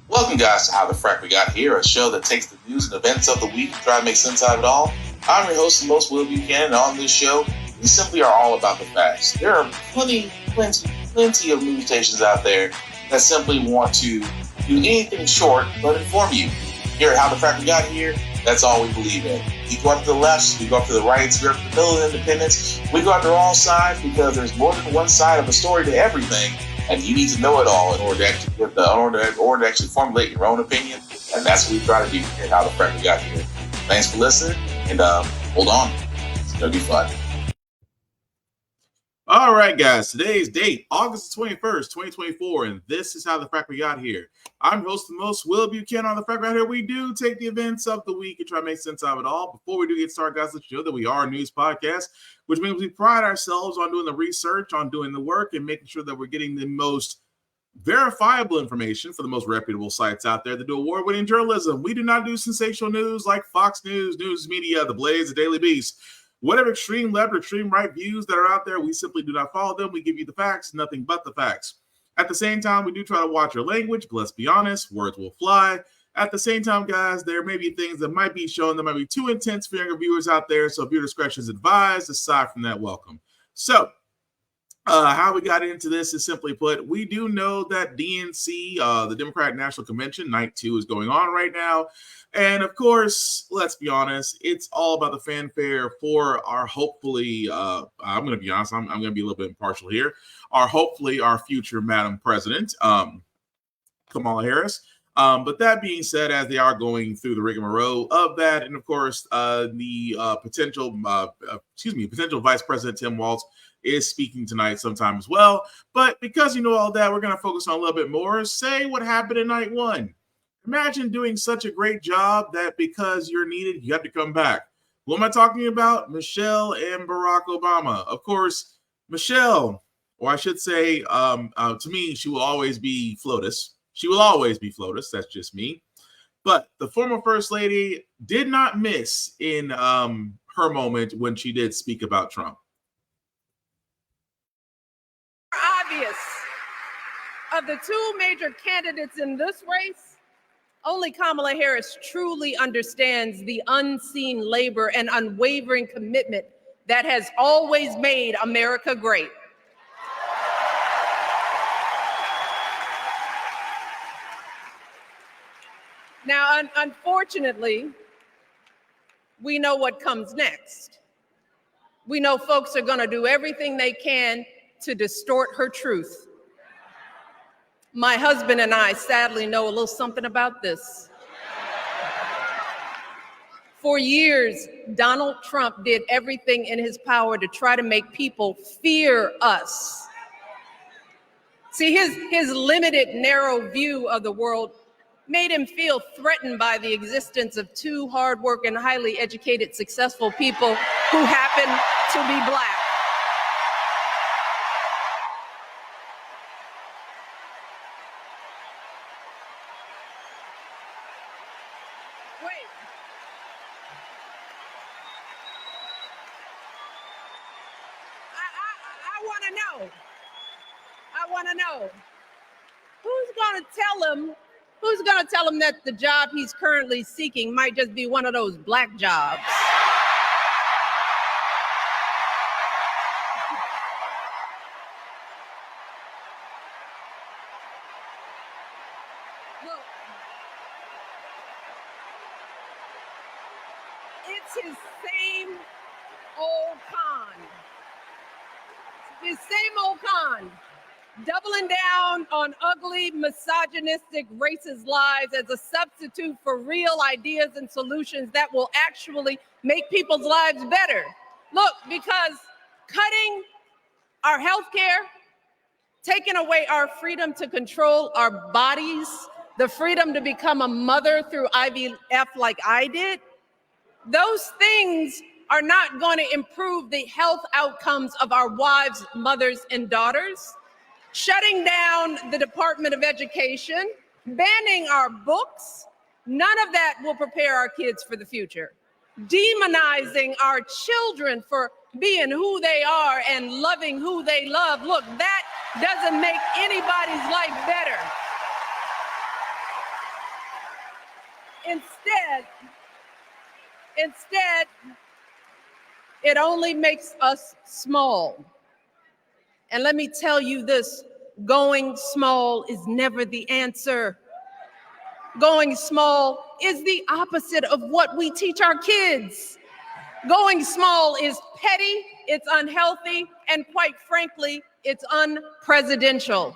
Welcome, guys, to How the Frack We Got Here, a show that takes the news and events of the week and try to make sense out of it all. I'm your host, the most Will Buchanan, and on this show, we simply are all about the facts. There are plenty of news stations out there that simply want to do anything short but inform you. Here at How the Frack We Got Here, that's all we believe in. We go up to the left, we go up to the right, we go up to the middle of independence, we go after all sides because there's more than one side of a story to everything. And you need to know it all in order to actually formulate your own opinion. And that's what we try to do here at How the Frack We Got Here. Thanks for listening, and hold on. It's going to be fun. All right, guys. Today's date, August 21st, 2024, and this is How the Frack We Got Here. I'm your host, the most Will Buchanan. On the Frack We Got Here, we do take the events of the week and try to make sense of it all. Before we do get started, guys, let's know that we are a news podcast, which means we pride ourselves on doing the research, on doing the work, and making sure that we're getting the most verifiable information for the most reputable sites out there that do award-winning journalism. We do not do sensational news like Fox News, News Media, The Blaze, The Daily Beast. Whatever extreme left or extreme right views that are out there, we simply do not follow them. We give you the facts, nothing but the facts. At the same time, we do try to watch our language, but let's be honest, words will fly. At the same time, guys, there may be things that might be shown that might be too intense for younger viewers out there, so viewer discretion is advised. Aside from that, welcome. So, how we got into this is simply put, we do know that DNC, the Democratic National Convention, night 2 is going on right now. And of course, let's be honest, it's all about the fanfare for our hopefully, I'm going to be honest, I'm going to be a little bit impartial here, our future Madam President, Kamala Harris. But that being said, as they are going through the rigmarole of that, and of course, the potential Vice President Tim Walz is speaking tonight sometime as well. But because you know all that, we're going to focus on a little bit more. Say what happened in night 1. Imagine doing such a great job that because you're needed, you have to come back. Who am I talking about? Michelle and Barack Obama. Of course, Michelle, or I should say, to me, she will always be FLOTUS. She will always be FLOTUS. That's just me. But the former First Lady did not miss in her moment when she did speak about Trump. Obvious. Of the two major candidates in this race, only Kamala Harris truly understands the unseen labor and unwavering commitment that has always made America great. Now, unfortunately, we know what comes next. We know folks are going to do everything they can to distort her truth. My husband and I sadly know a little something about this. For years, Donald Trump did everything in his power to try to make people fear us. See, his limited, narrow view of the world made him feel threatened by the existence of two hardworking, highly educated, successful people who happen to be Black. I want to know who's going to tell him that the job he's currently seeking might just be one of those Black jobs. Look, it's his same old con. His same old con. Doubling down on ugly, misogynistic, racist lies as a substitute for real ideas and solutions that will actually make people's lives better. Look, because cutting our health care, taking away our freedom to control our bodies, the freedom to become a mother through IVF like I did, those things are not going to improve the health outcomes of our wives, mothers, and daughters. Shutting down the Department of Education, banning our books, none of that will prepare our kids for the future. Demonizing our children for being who they are and loving who they love. Look, that doesn't make anybody's life better. Instead, it only makes us small. And let me tell you this, going small is never the answer. Going small is the opposite of what we teach our kids. Going small is petty, it's unhealthy, and quite frankly, it's unpresidential.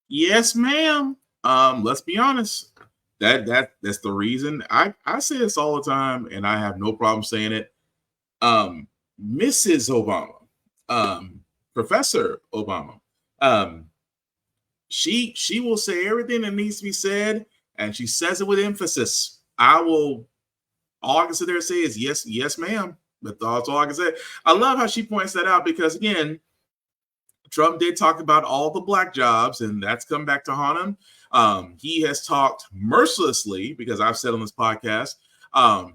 Yes, ma'am. Let's be honest. That's the reason I say this all the time, and I have no problem saying it. Mrs. Obama, Professor Obama, she will say everything that needs to be said, and she says it with emphasis. All I can sit there and say is yes, ma'am. That's all I can say. I love how she points that out because again, Trump did talk about all the black jobs, and that's come back to haunt him. He has talked mercilessly, because I've said on this podcast,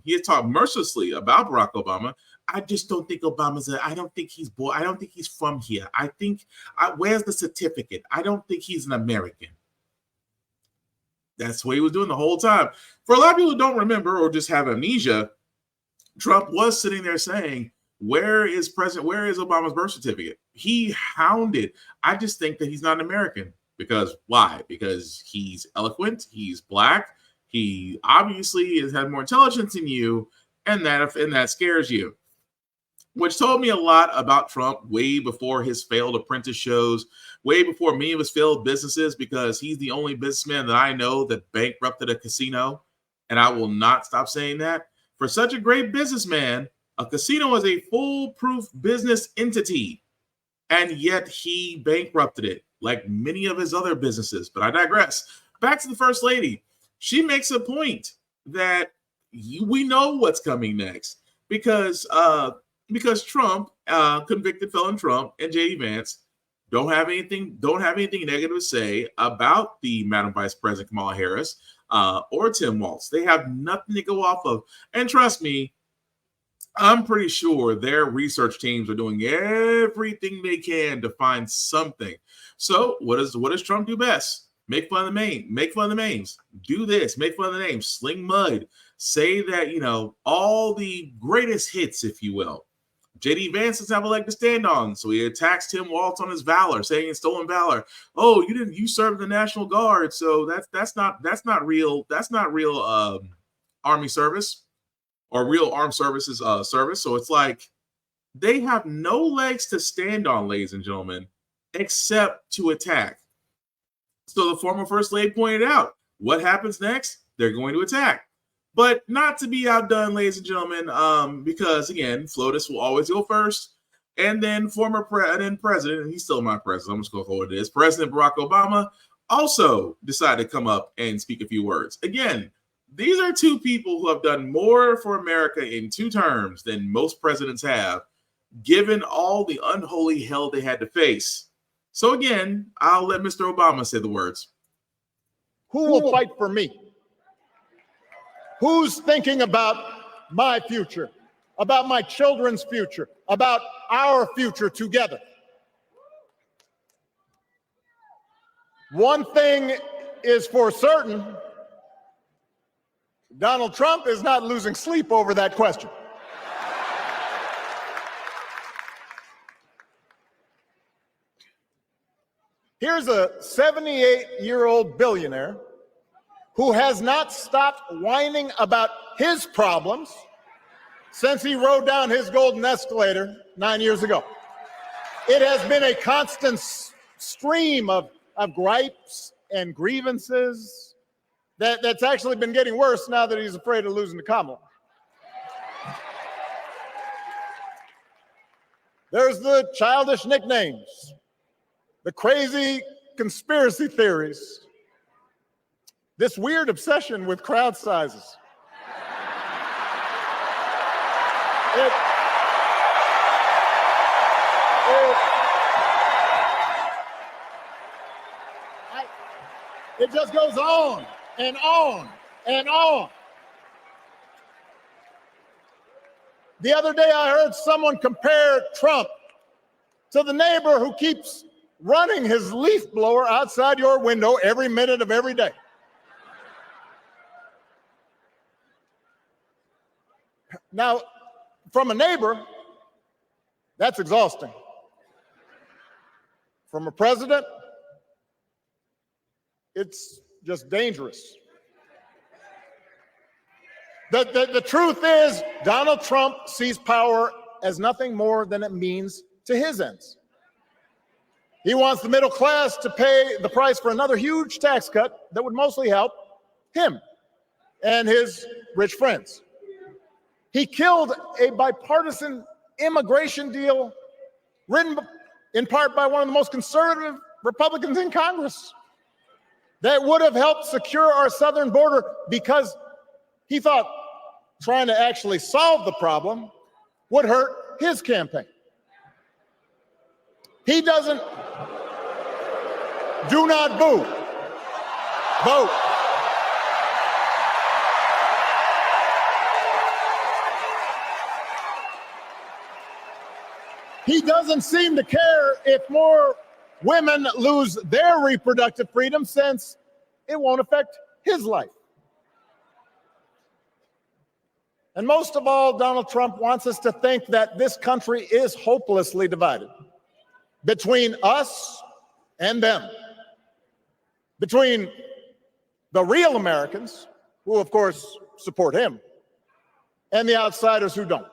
he has talked mercilessly about Barack Obama. I just don't think I don't think he's from here. Where's the certificate? I don't think he's an American. That's what he was doing the whole time. For a lot of people who don't remember or just have amnesia, Trump was sitting there saying, where is Obama's birth certificate? He hounded. I just think that he's not an American. Because why? Because he's eloquent, he's black, he obviously has had more intelligence than you, and that scares you. Which told me a lot about Trump way before his failed apprentice shows, way before many of his failed businesses, because he's the only businessman that I know that bankrupted a casino. And I will not stop saying that. For such a great businessman, a casino is a foolproof business entity, and yet he bankrupted it, like many of his other businesses. But I digress. Back to the First Lady. She makes a point that we know what's coming next because Trump, convicted felon Trump, and J.D. Vance don't have anything negative to say about the Madam Vice President Kamala Harris or Tim Walz. They have nothing to go off of. And trust me, I'm pretty sure their research teams are doing everything they can to find something. So what does Trump do best? Make fun of the names. Do this, make fun of the names, sling mud, say that, all the greatest hits, if you will. J.D. Vance doesn't have a leg to stand on, so he attacks Tim Walz on his valor, saying it's stolen valor. Oh, you served the National Guard, so that's not real Army service or real armed services service. So it's like they have no legs to stand on, ladies and gentlemen, except to attack. So the former First Lady pointed out, what happens next? They're going to attack. But not to be outdone, ladies and gentlemen, because, again, FLOTUS will always go first. And then president, and he's still my president, I'm just going to call it is, President Barack Obama also decided to come up and speak a few words. Again, these are two people who have done more for America in 2 terms than most presidents have, given all the unholy hell they had to face. So, again, I'll let Mr. Obama say the words. Who will fight for me? Who's thinking about my future, about my children's future, about our future together? One thing is for certain, Donald Trump is not losing sleep over that question. Here's a 78-year-old billionaire who has not stopped whining about his problems since he rode down his golden escalator 9 years ago. It has been a constant stream of gripes and grievances that's actually been getting worse now that he's afraid of losing to Kamala. There's the childish nicknames, the crazy conspiracy theories, this weird obsession with crowd sizes. It just goes on and on and on. The other day I heard someone compare Trump to the neighbor who keeps running his leaf blower outside your window every minute of every day. Now, from a neighbor, that's exhausting. From a president, it's just dangerous. The truth is, Donald Trump sees power as nothing more than it means to his ends. He wants the middle class to pay the price for another huge tax cut that would mostly help him and his rich friends. He killed a bipartisan immigration deal written in part by one of the most conservative Republicans in Congress that would have helped secure our southern border, because he thought trying to actually solve the problem would hurt his campaign. He doesn't. Do not boo. Vote. He doesn't seem to care if more women lose their reproductive freedom, since it won't affect his life. And most of all, Donald Trump wants us to think that this country is hopelessly divided between us and them, between the real Americans, who of course support him, and the outsiders who don't.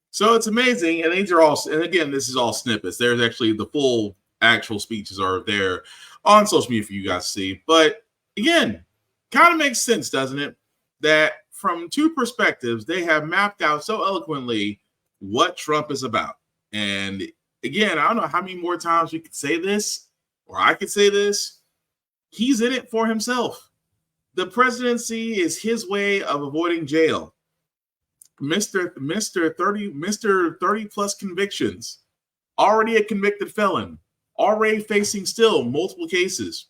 So it's amazing, and these are all, and again, this is all snippets. There's actually the full actual speeches are there on social media for you guys to see. But again, kind of makes sense, doesn't it? That from two perspectives, they have mapped out so eloquently what Trump is about. And again, I don't know how many more times we could say this, or I could say this. He's in it for himself. The presidency is his way of avoiding jail. Mr. 30 plus convictions, already a convicted felon, already facing still multiple cases,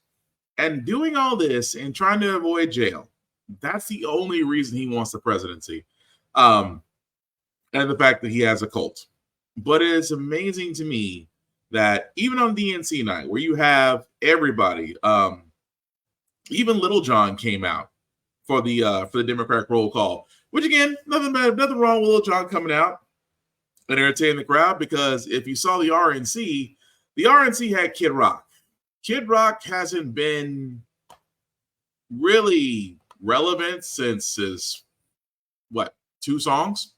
and doing all this and trying to avoid jail. That's the only reason he wants the presidency. And the fact that he has a cult. But it's amazing to me that even on DNC night, where you have everybody, even Little John came out for the Democratic roll call. Which again, nothing wrong with Lil Jon coming out and entertaining the crowd, because if you saw the RNC had Kid Rock. Kid Rock hasn't been really relevant since his, 2 songs?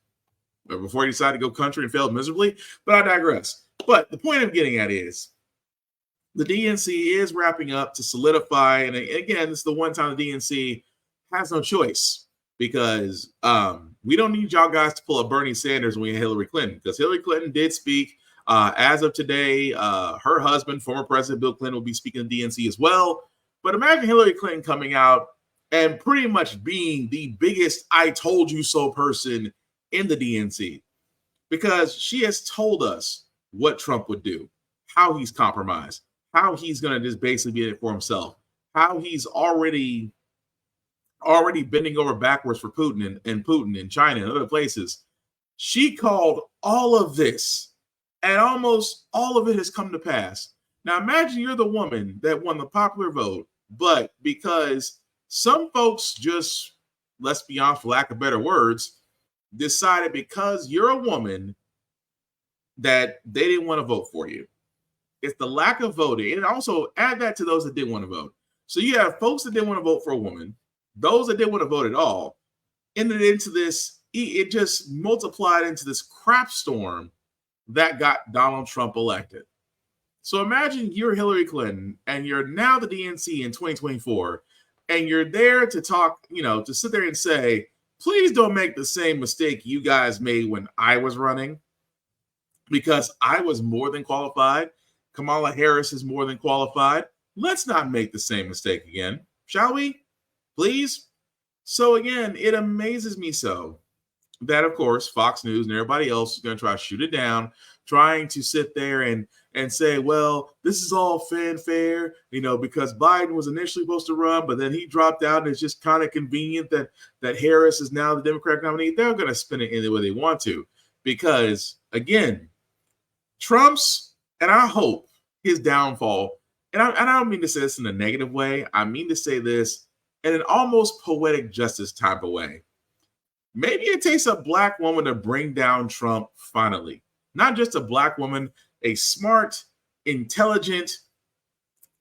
Before he decided to go country and failed miserably. But I digress. But the point I'm getting at is the DNC is wrapping up to solidify, and again, this is the one time the DNC has no choice. Because we don't need y'all guys to pull a Bernie Sanders when we had Hillary Clinton, because Hillary Clinton did speak. As of today, her husband, former President Bill Clinton, will be speaking to DNC as well. But imagine Hillary Clinton coming out and pretty much being the biggest I told you so person in the DNC, because she has told us what Trump would do, how he's compromised, how he's going to just basically be in it for himself, how he's already bending over backwards for Putin and Putin in China and other places. She called all of this, and almost all of it has come to pass. Now imagine you're the woman that won the popular vote, but because some folks just, let's be honest, for lack of better words, decided because you're a woman that they didn't want to vote for you. It's the lack of voting. And also add that to those that didn't want to vote. So you have folks that didn't want to vote for a woman, those that didn't want to vote at all, ended into this, it just multiplied into this crap storm that got Donald Trump elected. So imagine you're Hillary Clinton and you're now the DNC in 2024, and you're there to talk, to sit there and say, please don't make the same mistake you guys made when I was running, because I was more than qualified. Kamala Harris is more than qualified. Let's not make the same mistake again, shall we? Please. So again, it amazes me so that, of course, Fox News and everybody else is going to try to shoot it down, trying to sit there and say, well, this is all fanfare, because Biden was initially supposed to run, but then he dropped out, and it's just kind of convenient that Harris is now the Democratic nominee. They're going to spin it any way they want to, because, again, Trump's, and I hope his downfall, and I don't mean to say this in a negative way. I mean to say this in an almost poetic justice type of way. maybe it takes a black woman to bring down Trump finally. Not just a black woman, a smart, intelligent,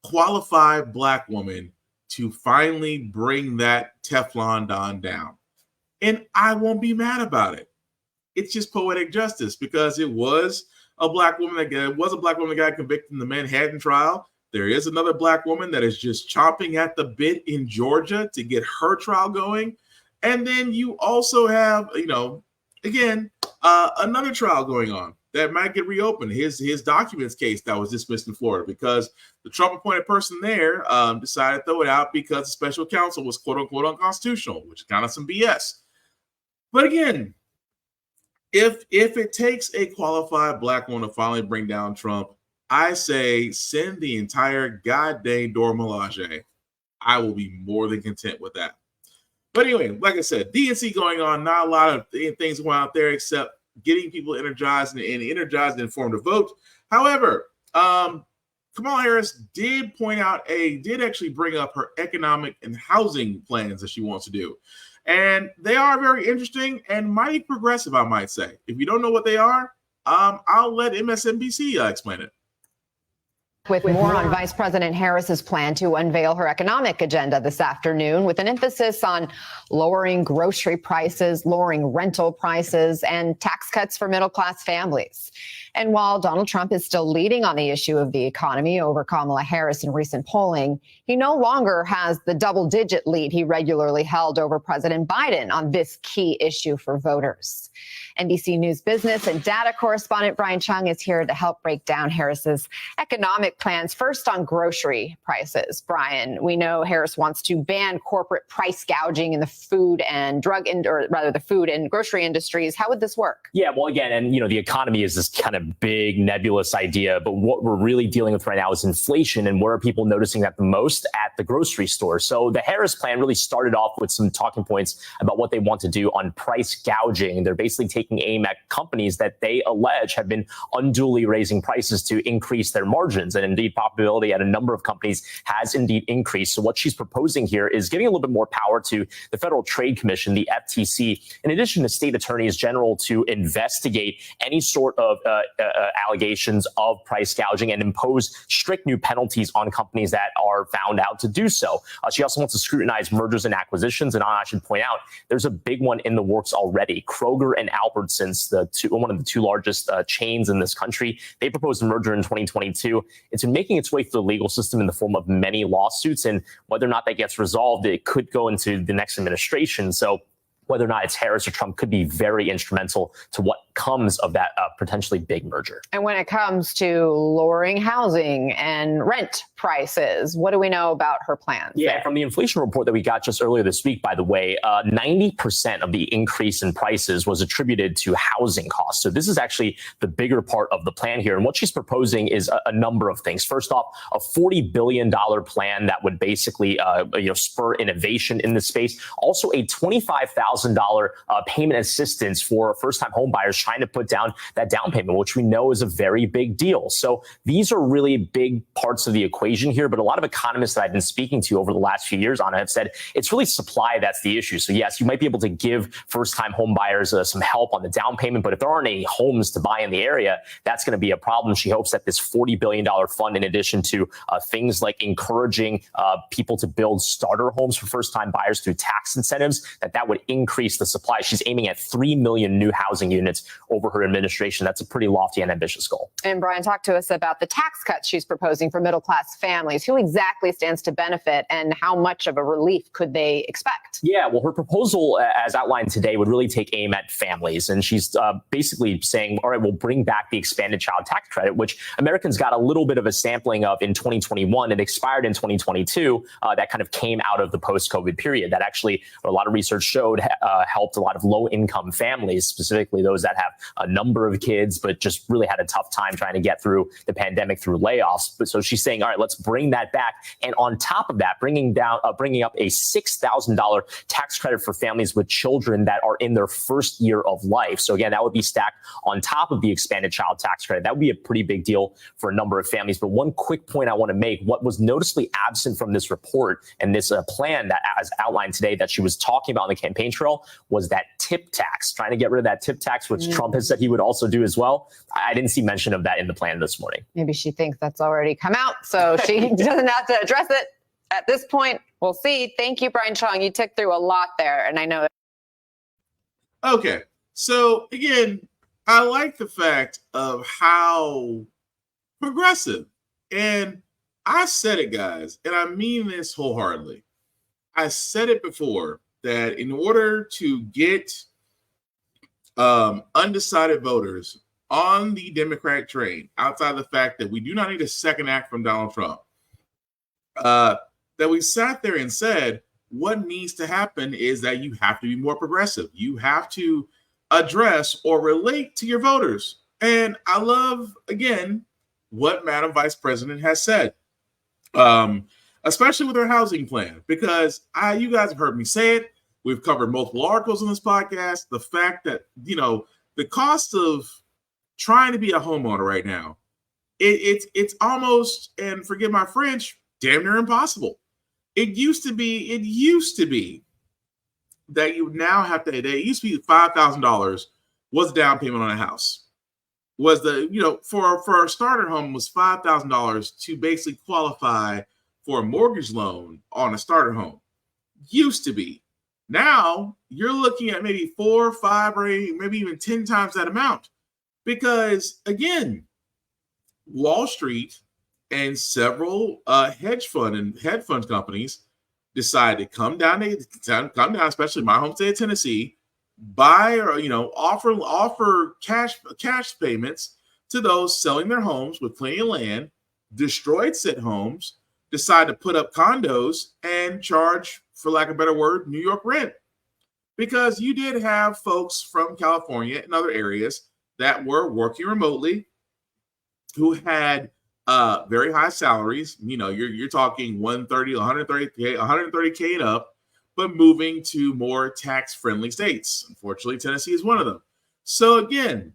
qualified black woman to finally bring that Teflon Don down. And I won't be mad about it. It's just poetic justice because it was a black woman that got convicted in the Manhattan trial. There is another black woman that is just chomping at the bit in Georgia to get her trial going. And then you also have, another trial going on that might get reopened. His documents case that was dismissed in Florida because the Trump appointed person there decided to throw it out because the special counsel was quote unquote unconstitutional, which is kind of some BS. But again, if it takes a qualified black woman to finally bring down Trump, I say send the entire goddamn Dora Milaje. I will be more than content with that. But anyway, like I said, DNC going on, not a lot of things going out there except getting people energized and informed to vote. However, Kamala Harris did actually bring up her economic and housing plans that she wants to do. And they are very interesting and mighty progressive, I might say. If you don't know what they are, I'll let MSNBC explain it. With more on Vice President Harris's plan to unveil her economic agenda this afternoon, with an emphasis on lowering grocery prices, lowering rental prices, and tax cuts for middle-class families. And while Donald Trump is still leading on the issue of the economy over Kamala Harris in recent polling, he no longer has the double-digit lead he regularly held over President Biden on this key issue for voters. NBC News business and data correspondent Brian Chung is here to help break down Harris's economic plans. First, on grocery prices. Brian, we know Harris wants to ban corporate price gouging in the food and the food and grocery industries. How would this work? Yeah, well, again, and the economy is this kind of big nebulous idea, but what we're really dealing with right now is inflation, and where are people noticing that the most? At the grocery store. So the Harris plan really started off with some talking points about what they want to do on price gouging. They're basically taking aim at companies that they allege have been unduly raising prices to increase their margins. And indeed, profitability at a number of companies has indeed increased. So what she's proposing here is giving a little bit more power to the Federal Trade Commission, the FTC, in addition to state attorneys general, to investigate any sort of allegations of price gouging and impose strict new penalties on companies that are found out to do so. She also wants to scrutinize mergers and acquisitions. And I should point out, there's a big one in the works already. Kroger and Albertsons, one of the two largest chains in this country, they proposed a merger in 2022. It's been making its way through the legal system in the form of many lawsuits. And whether or not that gets resolved, it could go into the next administration. So whether or not it's Harris or Trump could be very instrumental to what comes of that potentially big merger. And when it comes to lowering housing and rent prices, what do we know about her plans? Yeah, from the inflation report that we got just earlier this week, by the way, 90% of the increase in prices was attributed to housing costs. So this is actually the bigger part of the plan here. And what she's proposing is a number of things. First off, a $40 billion plan that would basically spur innovation in the space. Also, a $25,000 payment assistance for first-time home buyers trying to put down that down payment, which we know is a very big deal. So these are really big parts of the equation here. But a lot of economists that I've been speaking to over the last few years, Anna, have said it's really supply that's the issue. So yes, you might be able to give first-time home buyers some help on the down payment, but if there aren't any homes to buy in the area, that's going to be a problem. She hopes that this $40 billion fund, in addition to things like encouraging people to build starter homes for first-time buyers through tax incentives, that would increase the supply. She's aiming at 3 million new housing units over her administration. That's a pretty lofty and ambitious goal. And Brian, talk to us about the tax cuts she's proposing for middle-class families. Who exactly stands to benefit, and how much of a relief could they expect? Yeah, well, her proposal, as outlined today, would really take aim at families. And she's basically saying, all right, we'll bring back the expanded child tax credit, which Americans got a little bit of a sampling of in 2021. It expired in 2022. That kind of came out of the post-COVID period. That actually, a lot of research showed, helped a lot of low-income families, specifically those that have have a number of kids, but just really had a tough time trying to get through the pandemic through layoffs. But so she's saying, all right, let's bring that back. And on top of that, bringing up a $6,000 tax credit for families with children that are in their first year of life. So again, that would be stacked on top of the expanded child tax credit. That would be a pretty big deal for a number of families. But one quick point I want to make, what was noticeably absent from this report and this plan that as outlined today that she was talking about on the campaign trail was that tip tax, trying to get rid of that tip tax, which Trump has said he would also do as well. I didn't see mention of that in the plan this morning. Maybe she thinks that's already come out, so she doesn't have to address it at this point. We'll see. Thank you, Brian Chong. You took through a lot there, and I know. Okay, so again, I like the fact of how progressive, and I said it, guys, and I mean this wholeheartedly. I said it before that in order to get undecided voters on the Democratic train, outside the fact that we do not need a second act from Donald Trump, that we sat there and said, what needs to happen is that you have to be more progressive. You have to address or relate to your voters. And I love, again, what Madam Vice President has said, especially with her housing plan, because you guys have heard me say it. We've covered multiple articles on this podcast. The fact that, the cost of trying to be a homeowner right now, it's almost, and forgive my French, damn near impossible. It used to be that you now have to, it used to be $5,000 was down payment on a house. Was for a starter home was $5,000 to basically qualify for a mortgage loan on a starter home. Used to be. Now you're looking at maybe 4, 5, or maybe even 10 times that amount. Because again, Wall Street and several hedge fund companies decided to come down, especially my home state of Tennessee, buy or offer cash payments to those selling their homes with plenty of land, destroyed said homes, decide to put up condos and charge, for lack of a better word, New York rent. Because you did have folks from California and other areas that were working remotely who had very high salaries. You're talking 130K and up, but moving to more tax-friendly states. Unfortunately, Tennessee is one of them. So again,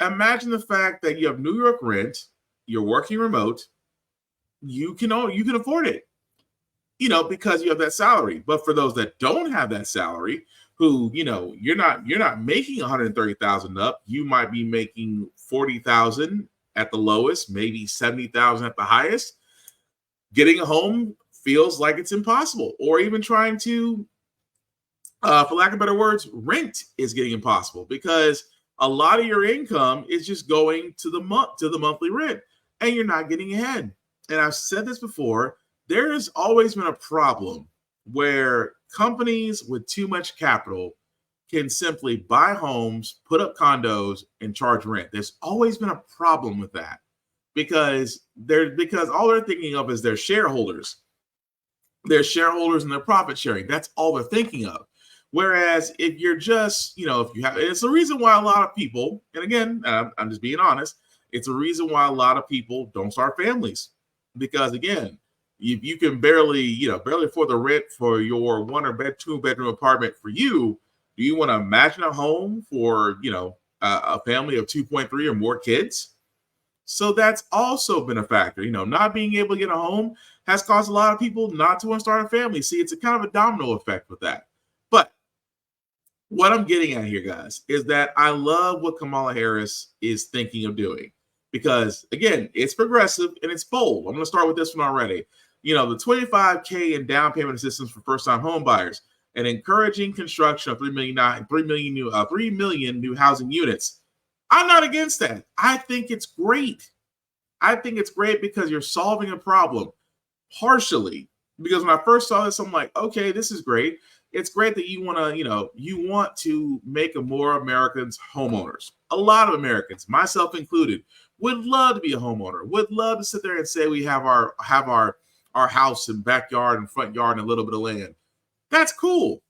imagine the fact that you have New York rent, you're working remote, you can afford it, because you have that salary. But for those that don't have that salary, who, you're not making 130,000 up, you might be making 40,000 at the lowest, maybe 70,000 at the highest. Getting a home feels like it's impossible, or even trying to, for lack of better words, rent is getting impossible because a lot of your income is just going to the monthly rent, and you're not getting ahead. And I've said this before, there has always been a problem where companies with too much capital can simply buy homes, put up condos, and charge rent. There's always been a problem with that because all they're thinking of is their shareholders. Their shareholders and their profit sharing. That's all they're thinking of. Whereas if you're just, if you have, it's the reason why a lot of people, and again, I'm just being honest, it's a reason why a lot of people don't start families. Because again, if you can barely afford the rent for your 1 or 2-bedroom apartment for you, do you want to imagine a home for, a family of 2.3 or more kids? So that's also been a factor. Not being able to get a home has caused a lot of people not to want to start a family. See, it's a kind of a domino effect with that. But what I'm getting at here, guys, is that I love what Kamala Harris is thinking of doing. Because, again, it's progressive and it's bold. I'm going to start with this one already. The $25K in down payment assistance for first-time home buyers and encouraging construction of 3 million new housing units. I'm not against that. I think it's great. I think it's great because you're solving a problem partially. Because when I first saw this, I'm like, okay, this is great. It's great that you want to make more Americans homeowners. A lot of Americans, myself included, would love to be a homeowner. Would love to sit there and say we have our house and backyard and front yard and a little bit of land. That's cool.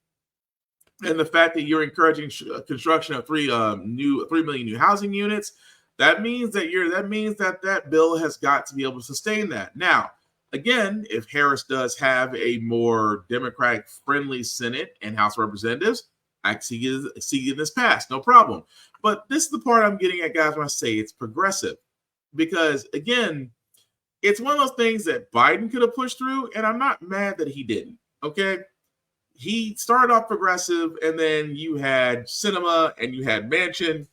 and the fact that you're encouraging construction of 3 million new housing units, that means that bill has got to be able to sustain that. Now, again, if Harris does have a more Democratic friendly Senate and House of Representatives, I see this passed, no problem. But this is the part I'm getting at, guys, when I say it's progressive, because again, it's one of those things that Biden could have pushed through, and I'm not mad that he didn't. Okay. He started off progressive, and then you had Sinema and you had Manchin,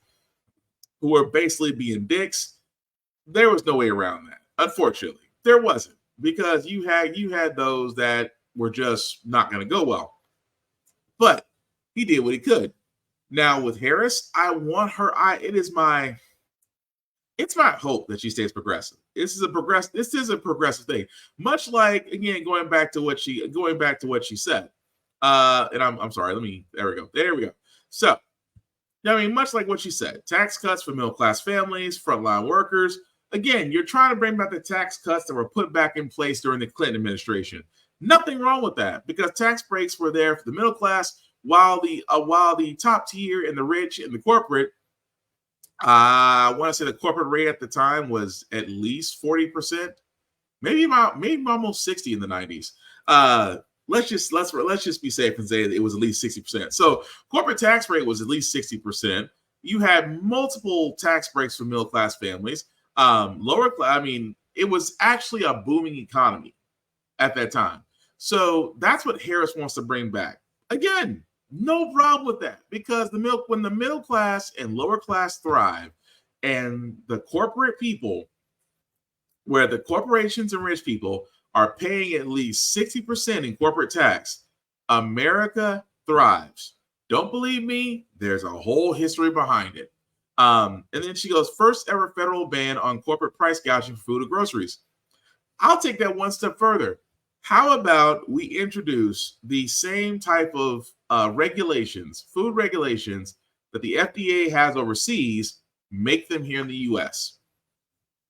who were basically being dicks. There was no way around that. Unfortunately, there wasn't, because you had those that were just not going to go well. But he did what he could. Now with Harris, I want her. It's my hope that she stays progressive. This is a progressive thing. Much like, again, going back to what she said. And I'm sorry. There we go. So, I mean, much like what she said, tax cuts for middle class families, frontline workers. Again, you're trying to bring back the tax cuts that were put back in place during the Clinton administration. Nothing wrong with that, because tax breaks were there for the middle class, while the top tier and the rich and the corporate. I want to say the corporate rate at the time was at least 40%, maybe almost 60 in the 90s. Let's just be safe and say that it was at least 60%. So corporate tax rate was at least 60%. You had multiple tax breaks for middle class families. It was actually a booming economy at that time. So that's what Harris wants to bring back. Again, no problem with that, because when the middle class and lower class thrive, and the corporate people, where the corporations and rich people are paying at least 60% in corporate tax, America thrives. Don't believe me? There's a whole history behind it. And then she goes, first ever federal ban on corporate price gouging for food and groceries. I'll take that one step further. How about we introduce the same type of food regulations that the FDA has overseas, make them here in the U.S.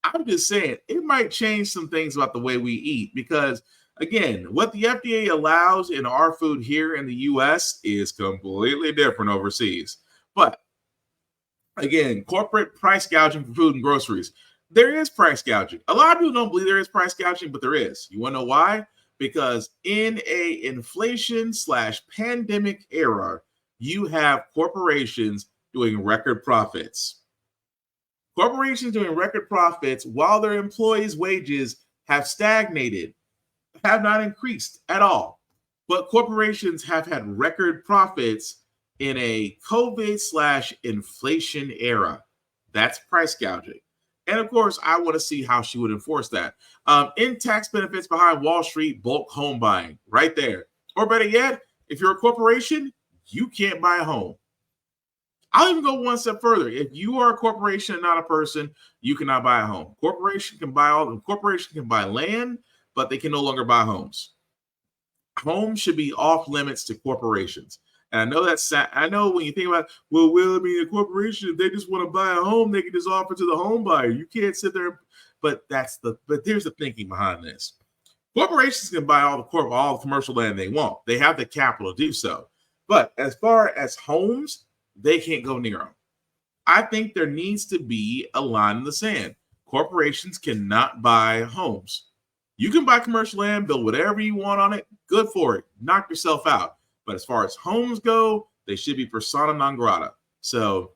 I'm just saying, it might change some things about the way we eat, because, again, what the FDA allows in our food here in the U.S. is completely different overseas. But, again, corporate price gouging for food and groceries. There is price gouging. A lot of people don't believe there is price gouging, but there is. You want to know why? Because in a inflation/pandemic era, you have corporations doing record profits. Corporations doing record profits while their employees' wages have stagnated, have not increased at all. But corporations have had record profits in a COVID/inflation era. That's price gouging. And of course, I want to see how she would enforce that. In tax benefits behind Wall Street, bulk home buying, right there. Or better yet, if you're a corporation, you can't buy a home. I'll even go one step further. If you are a corporation and not a person, you cannot buy a home. Corporation can buy land, but they can no longer buy homes. Homes should be off limits to corporations. And I know that's, I know when you think about, a corporation, if they just want to buy a home, they can just offer to the home buyer. You can't sit there. But here's the thinking behind this. Corporations can buy all the commercial land they want. They have the capital to do so. But as far as homes, they can't go near them. I think there needs to be a line in the sand. Corporations cannot buy homes. You can buy commercial land, build whatever you want on it. Good for it. Knock yourself out. But as far as homes go, they should be persona non grata. So,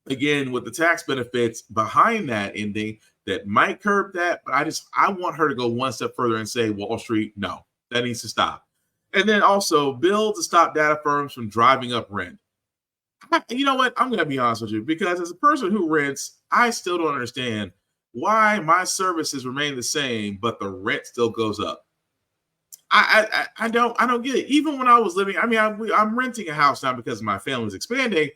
again, with the tax benefits behind that ending, that might curb that. But I want her to go one step further and say, Wall Street, no, that needs to stop. And then also, bill to stop data firms from driving up rent. You know what? I'm going to be honest with you, because as a person who rents, I still don't understand why my services remain the same, but the rent still goes up. I don't get it. Even when I was living, I'm renting a house now because my family's expanding.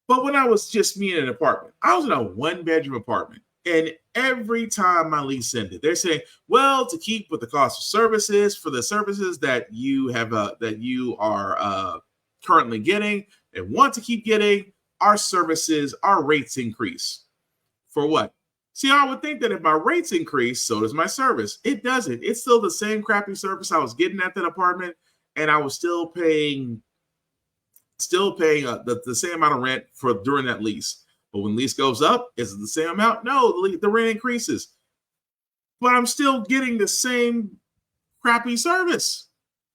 But when I was just me in an apartment, I was in a 1-bedroom apartment. And every time my lease ended, they're saying, well, to keep with the cost of services, for the services that you have, that you are currently getting and want to keep getting, our rates increase. For what? See, I would think that if my rates increase, so does my service. It doesn't. It's still the same crappy service I was getting at that apartment, and I was still paying still paying the same amount of rent for during that lease. But when lease goes up, is it the same amount? No, the rent increases. But I'm still getting the same crappy service.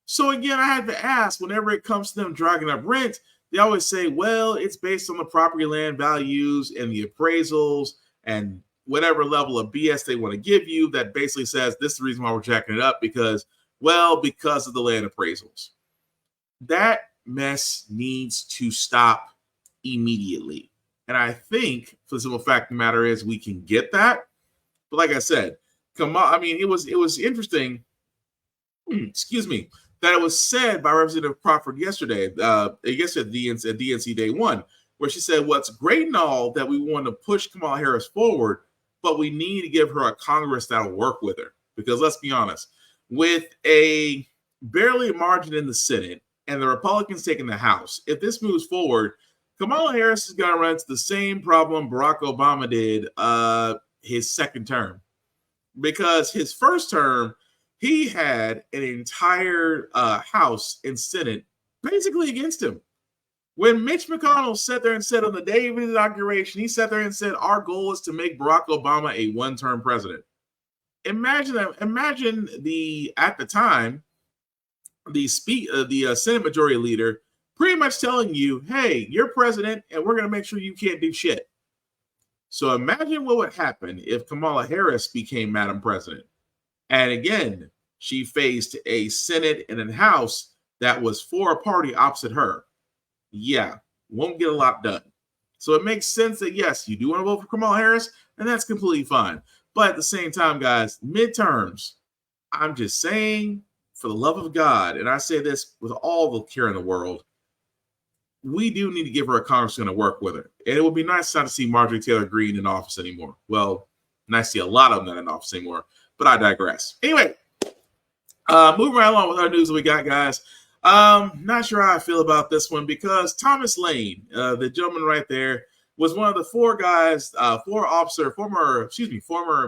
So again, I had to ask, whenever it comes to them dragging up rent, they always say, well, it's based on the property land values and the appraisals and whatever level of BS they want to give you that basically says this is the reason why we're jacking it up because of the land appraisals. That mess needs to stop immediately. And I think for the simple fact of the matter is we can get that. But like I said, come on. I mean, it was interesting. Excuse me. That it was said by Representative Crawford yesterday, I guess at DNC Day 1, where she said, well, it's great and all that we want to push Kamala Harris forward, but we need to give her a Congress that'll work with her. Because let's be honest, with a barely margin in the Senate and the Republicans taking the House, if this moves forward, Kamala Harris is going to run into the same problem Barack Obama did his second term. Because his first term, he had an entire House and Senate basically against him. When Mitch McConnell sat there and said on the day of his inauguration, he sat there and said, our goal is to make Barack Obama a one-term president. Imagine that. Imagine at the time, the Senate Majority Leader pretty much telling you, hey, you're president and we're going to make sure you can't do shit. So imagine what would happen if Kamala Harris became Madam President. And again, she faced a Senate and a House that was for a party opposite her. Yeah, won't get a lot done. So it makes sense that, yes, you do want to vote for Kamala Harris, and that's completely fine. But at the same time, guys, midterms, I'm just saying, for the love of God, and I say this with all the care in the world, we do need to give her a Congress going to work with her. And it would be nice not to see Marjorie Taylor Greene in office anymore. Well, nice to see a lot of them not in office anymore. But I digress. Anyway, moving right along with our news that we got, guys. Not sure how I feel about this one because Thomas Lane, the gentleman right there, was one of the former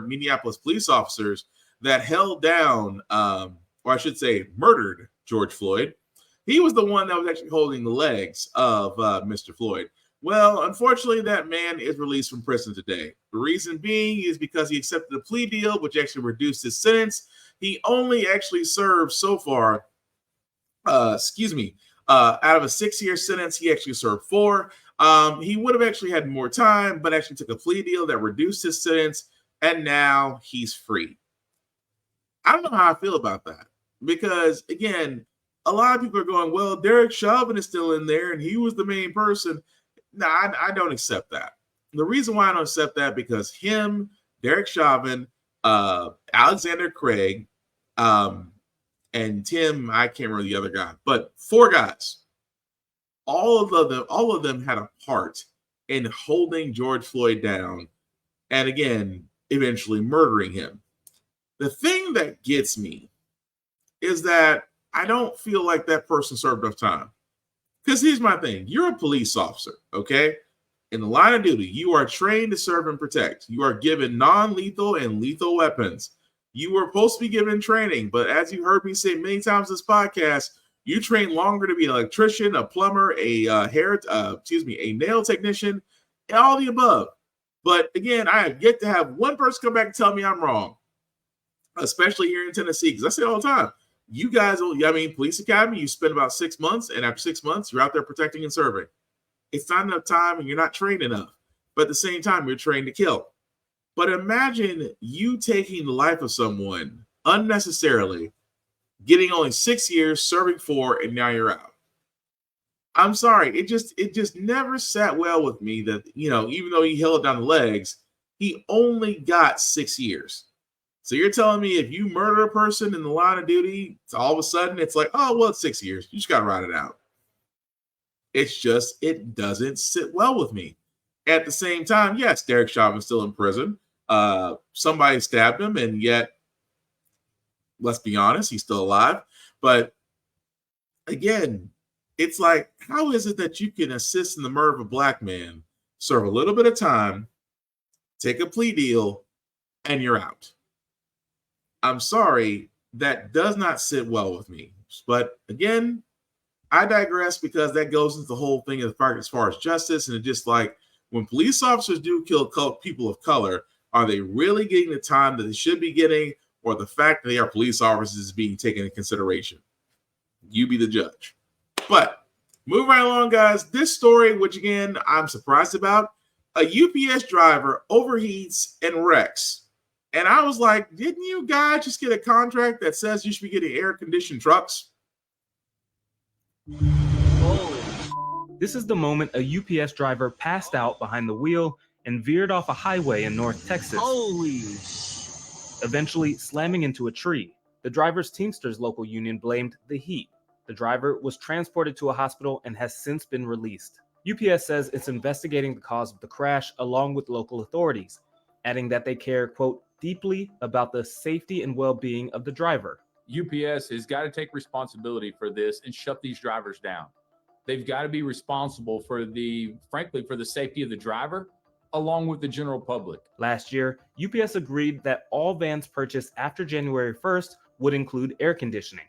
Minneapolis police officers that held down, or I should say, murdered George Floyd. He was the one that was actually holding the legs of Mr. Floyd. Well, unfortunately, that man is released from prison today. The reason being is because he accepted a plea deal, which actually reduced his sentence. He only actually served so far, out of a 6-year sentence, he actually served 4. He would have actually had more time, but actually took a plea deal that reduced his sentence, and now he's free. I don't know how I feel about that because, again, a lot of people are going, well, Derek Chauvin is still in there, and he was the main person. No, I don't accept that. The reason why I don't accept that because him, Derek Chauvin, Alexander Craig, and Tim, I can't remember the other guy, but 4 guys. All of them had a part in holding George Floyd down, and again, eventually murdering him. The thing that gets me is that I don't feel like that person served enough time. Because here's my thing. You're a police officer, okay? In the line of duty, you are trained to serve and protect. You are given non-lethal and lethal weapons. You were supposed to be given training, but as you heard me say many times in this podcast, you train longer to be an electrician, a plumber, a nail technician, and all the above. But again, I have yet to have one person come back and tell me I'm wrong, especially here in Tennessee, because I say it all the time. You guys, police academy, you spend about 6 months, and after 6 months, you're out there protecting and serving. It's not enough time, and you're not trained enough. But at the same time, you're trained to kill. But imagine you taking the life of someone unnecessarily, getting only 6 years, serving 4, and now you're out. I'm sorry, it just never sat well with me that, even though he held down the legs, he only got 6 years. So you're telling me if you murder a person in the line of duty, all of a sudden it's like, oh, well, it's 6 years. You just got to ride it out. It doesn't sit well with me. At the same time, yes, Derek Chauvin's still in prison. Somebody stabbed him, and yet, let's be honest, he's still alive. But again, it's like, how is it that you can assist in the murder of a black man, serve a little bit of time, take a plea deal, and you're out? I'm sorry, that does not sit well with me. But again, I digress because that goes into the whole thing as far as justice, and it's just like when police officers do kill people of color, are they really getting the time that they should be getting, or the fact that they are police officers is being taken into consideration? You be the judge. But moving right along, guys, this story, which again I'm surprised about, a UPS driver overheats and wrecks. And I was like, didn't you guys just get a contract that says you should be getting air-conditioned trucks? This is the moment a UPS driver passed out behind the wheel and veered off a highway in North Texas. Eventually slamming into a tree. The driver's Teamsters local union blamed the heat. The driver was transported to a hospital and has since been released. UPS says it's investigating the cause of the crash along with local authorities, adding that they care, quote, deeply about the safety and well-being of the driver. UPS has got to take responsibility for this and shut these drivers down. They've got to be responsible for the safety of the driver along with the general public. Last year, UPS agreed that all vans purchased after January 1st would include air conditioning.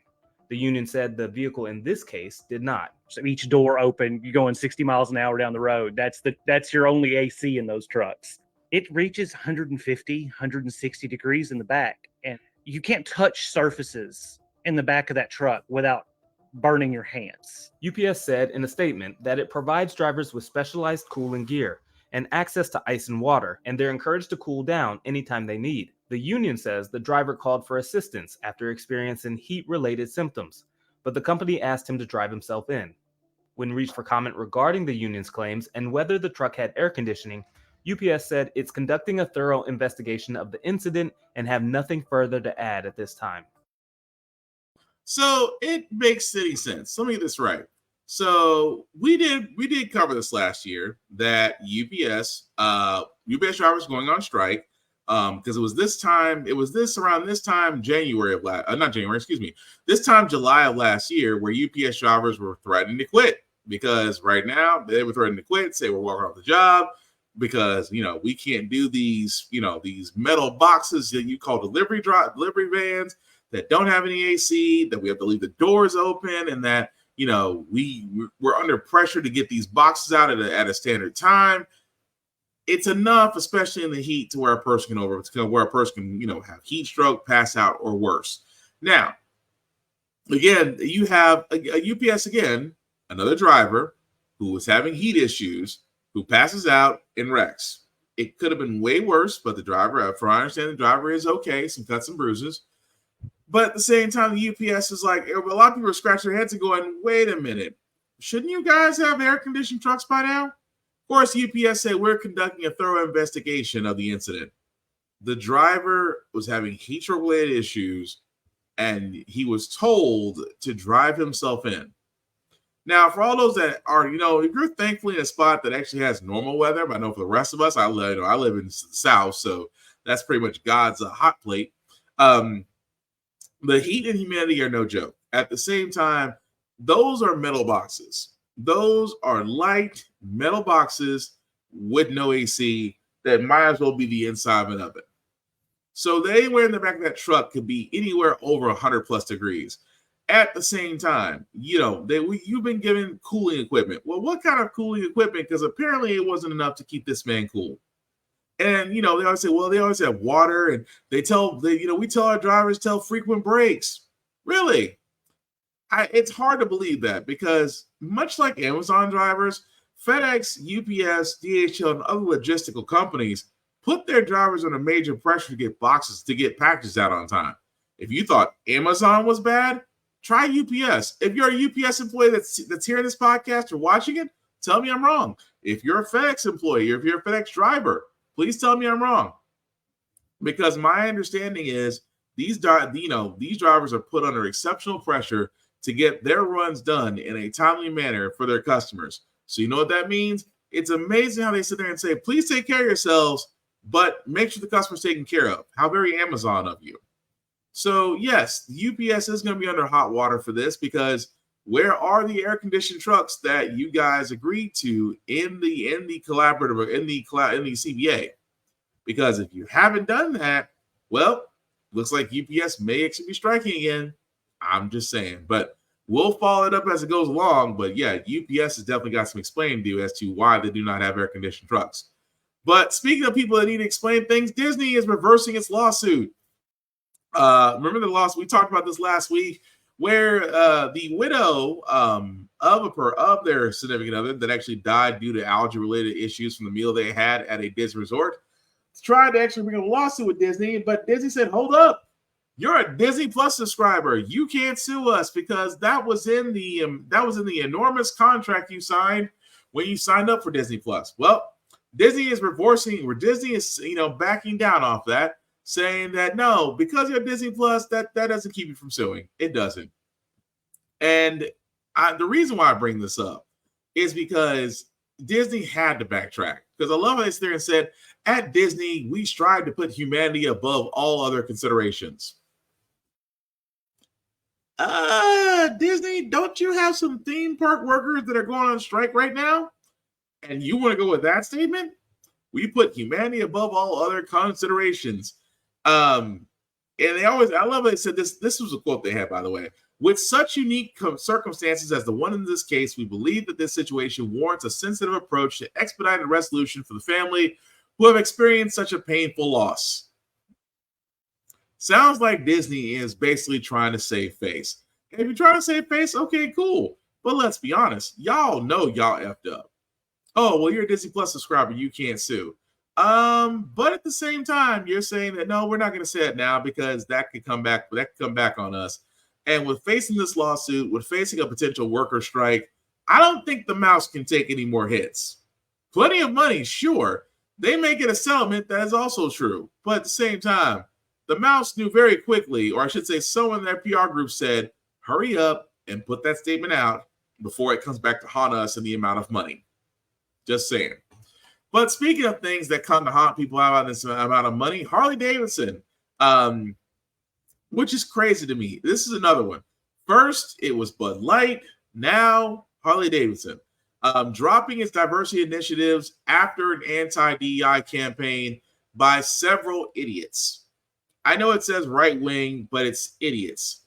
The union said the vehicle in this case did not. So each door open, you're going 60 miles an hour down the road. That's your only AC in those trucks. It reaches 150, 160 degrees in the back, and you can't touch surfaces in the back of that truck without burning your hands. UPS said in a statement that it provides drivers with specialized cooling gear and access to ice and water, and they're encouraged to cool down anytime they need. The union says the driver called for assistance after experiencing heat-related symptoms, but the company asked him to drive himself in. When reached for comment regarding the union's claims and whether the truck had air conditioning, UPS said it's conducting a thorough investigation of the incident and have nothing further to add at this time. So it makes any sense. Let me get this right. So we did cover this last year that UPS drivers going on strike because this time July of last year, where UPS drivers were threatening to quit because right now they were threatening to quit, say we're walking off the job because we can't do these metal boxes that you call delivery vans that don't have any AC, that we have to leave the doors open, and that we're under pressure to get these boxes out at a standard time. It's enough, especially in the heat, to where a person can have heat stroke, pass out, or worse. Now, again, you have a UPS another driver who was having heat issues, who passes out and wrecks. It could have been way worse, but the driver, from what I understand, the driver is okay, some cuts and bruises. But at the same time, the UPS is like, a lot of people are scratching their heads and going, wait a minute, shouldn't you guys have air-conditioned trucks by now? Of course, UPS said we're conducting a thorough investigation of the incident. The driver was having heat-related issues, and he was told to drive himself in. Now, for all those that are, if you're thankfully in a spot that actually has normal weather, but I know for the rest of us, I live in the South, so that's pretty much God's hot plate. The heat and humidity are no joke. At the same time, those are metal boxes. Those are light metal boxes with no AC that might as well be the inside of an oven. So anywhere in the back of that truck could be anywhere over 100 plus degrees. At the same time, you've been given cooling equipment. Well, what kind of cooling equipment? Because apparently it wasn't enough to keep this man cool. And they always say, well, they always have water, and we tell our drivers frequent breaks. Really? It's hard to believe that, because much like Amazon drivers, FedEx, UPS, DHL, and other logistical companies put their drivers under major pressure to get packages out on time. If you thought Amazon was bad, try UPS. If you're a UPS employee that's hearing this podcast or watching it, tell me I'm wrong. If you're a FedEx employee or if you're a FedEx driver, please tell me I'm wrong. Because my understanding is these drivers are put under exceptional pressure to get their runs done in a timely manner for their customers. So you know what that means? It's amazing how they sit there and say, please take care of yourselves, but make sure the customer's taken care of. How very Amazon of you. So yes, the UPS is going to be under hot water for this, because where are the air-conditioned trucks that you guys agreed to in the collaborative, in the CBA? Because if you haven't done that, well, looks like UPS may actually be striking again. I'm just saying. But We'll follow it up as it goes along, but yeah, UPS has definitely got some explaining to do as to why they do not have air-conditioned trucks. But speaking of people that need to explain things, Disney is reversing its lawsuit. Remember the lawsuit? We talked about this last week, where the widow of their significant other that actually died due to allergy-related issues from the meal they had at a Disney resort tried to actually bring a lawsuit with Disney, but Disney said, "Hold up. You're a Disney Plus subscriber. You can't sue us because that was in the enormous contract you signed when you signed up for Disney Plus." Well, Disney is reversing, where Disney is backing down off that, saying that no, because you're Disney Plus, that doesn't keep you from suing. It doesn't. And the reason why I bring this up is because Disney had to backtrack, because I love how they sit there and said, at Disney, we strive to put humanity above all other considerations. Disney, don't you have some theme park workers that are going on strike right now? And you want to go with that statement? We put humanity above all other considerations. And they always, I love it. They said this was a quote they had, by the way. With such unique circumstances as the one in this case, we believe that this situation warrants a sensitive approach to expedited resolution for the family who have experienced such a painful loss. Sounds like Disney is basically trying to save face. And if you're trying to save face, okay, cool. But let's be honest, y'all know y'all effed up. Oh, well, you're a Disney Plus subscriber, you can't sue. But at the same time, you're saying that no, we're not going to say it now because that could come back on us. And with facing this lawsuit, with facing a potential worker strike, I don't think the mouse can take any more hits. Plenty of money, sure. They may get a settlement, that is also true. But at the same time, the mouse knew very quickly, or I should say someone in their PR group said, hurry up and put that statement out before it comes back to haunt us in the amount of money. Just saying. But speaking of things that come to haunt people out of this amount of money, Harley Davidson, which is crazy to me. This is another one. First, it was Bud Light. Now, Harley Davidson. Dropping its diversity initiatives after an anti-DEI campaign by several idiots. I know it says right wing, but it's idiots.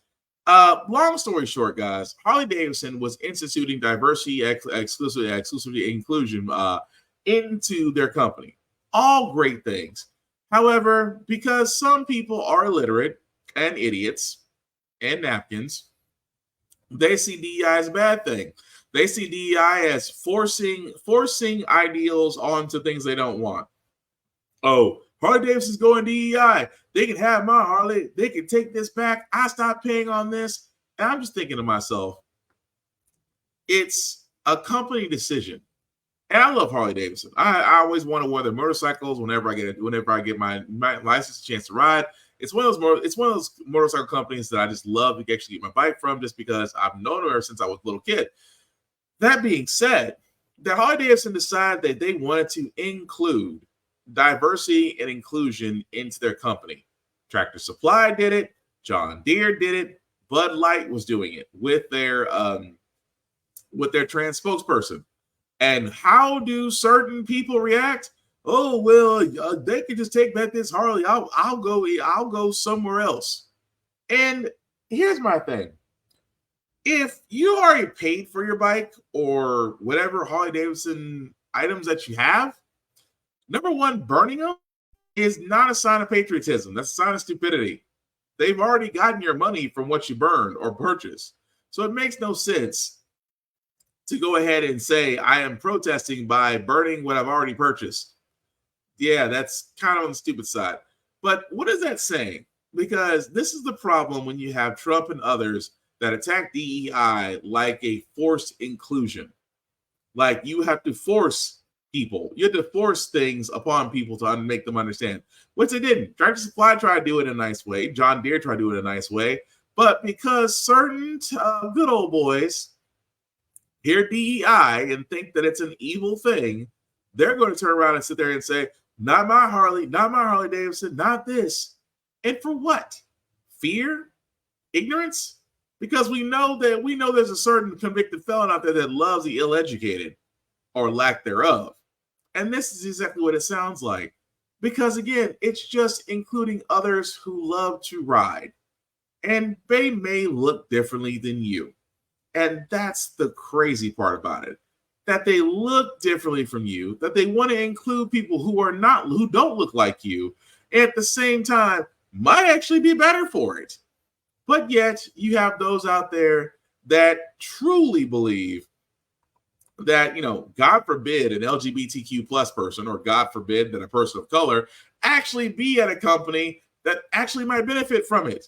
Long story short, guys, Harley Davidson was instituting diversity, exclusivity, inclusion into their company. All great things. However, because some people are illiterate and idiots and napkins, they see DEI as a bad thing. They see DEI as forcing ideals onto things they don't want. Oh, Harley Davidson's going DEI. They can have my Harley. They can take this back. I stopped paying on this. And I'm just thinking to myself, it's a company decision. And I love Harley Davidson. I always want to wear their motorcycles whenever I get my license chance to ride. It's one of those motorcycle companies that I just love to actually get my bike from, just because I've known her since I was a little kid. That being said, the Harley Davidson decided that they wanted to include diversity and inclusion into their company. Tractor Supply did it. John Deere did it. Bud Light was doing it with their trans spokesperson. And how do certain people react? Oh, well, they could just take back this Harley. I'll go somewhere else. And here's my thing. If you already paid for your bike or whatever Harley Davidson items that you have, number one, burning them is not a sign of patriotism. That's a sign of stupidity. They've already gotten your money from what you burned or purchased. So it makes no sense to go ahead and say, I am protesting by burning what I've already purchased. Yeah, that's kind of on the stupid side. But what is that saying? Because this is the problem when you have Trump and others that attack DEI like a forced inclusion. Like you have to force people. You have to force things upon people to make them understand, which they didn't. Tractor Supply tried to do it in a nice way. John Deere tried to do it in a nice way. But because certain good old boys hear DEI and think that it's an evil thing, they're going to turn around and sit there and say, not my Harley Davidson, not this. And for what? Fear? Ignorance? Because we know there's a certain convicted felon out there that loves the ill-educated or lack thereof. And this is exactly what it sounds like. Because again, it's just including others who love to ride. And they may look differently than you. And that's the crazy part about it, that they look differently from you, that they want to include people who don't look like you, and at the same time might actually be better for it. But yet you have those out there that truly believe that, God forbid an LGBTQ plus person, or God forbid that a person of color actually be at a company that actually might benefit from it.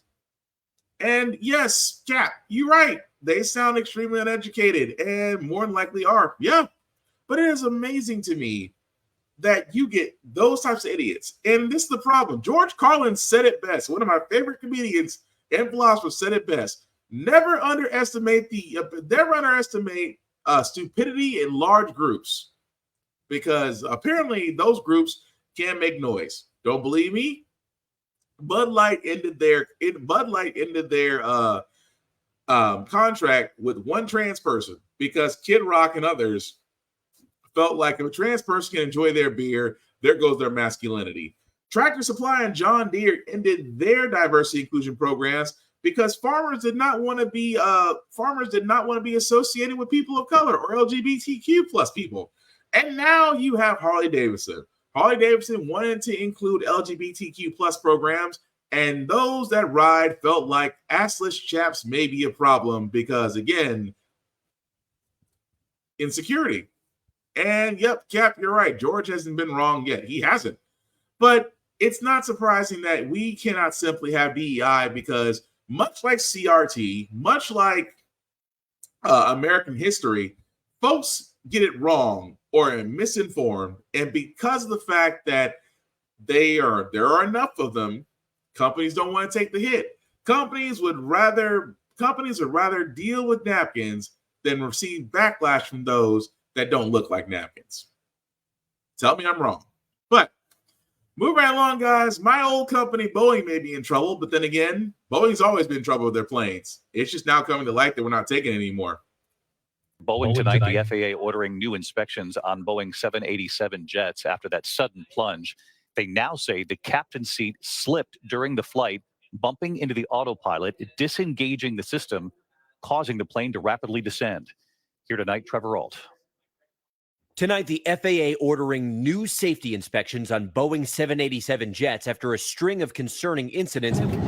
And yes, Cap, you're right. They sound extremely uneducated and more than likely are. Yeah. But it is amazing to me that you get those types of idiots. And this is the problem. George Carlin said it best. One of my favorite comedians and philosophers said it best. Never underestimate stupidity in large groups, because apparently those groups can make noise. Don't believe me? Bud Light ended their contract with one trans person because Kid Rock and others felt like if a trans person can enjoy their beer, there goes their masculinity. Tractor Supply and John Deere ended their diversity inclusion programs because farmers did not want to be associated with people of color or LGBTQ plus people. And now you have Harley Davidson. Harley Davidson wanted to include LGBTQ plus programs, and those that ride felt like assless chaps may be a problem because, again, insecurity. And yep, Cap, you're right. George hasn't been wrong yet. He hasn't. But it's not surprising that we cannot simply have DEI because, much like CRT, much like American history, folks get it wrong or are misinformed. And because of the fact that there are enough of them, companies don't want to take the hit. Companies would rather deal with napkins than receive backlash from those that don't look like napkins. Tell me I'm wrong. But move right along, guys. My old company, Boeing, may be in trouble, but then again, Boeing's always been in trouble with their planes. It's just now coming to light that we're not taking it anymore. Boeing tonight, the FAA ordering new inspections on Boeing 787 jets after that sudden plunge. They now say the captain's seat slipped during the flight, bumping into the autopilot, disengaging the system, causing the plane to rapidly descend. Here tonight, Trevor Ault. Tonight, the FAA ordering new safety inspections on Boeing 787 jets after a string of concerning incidents, including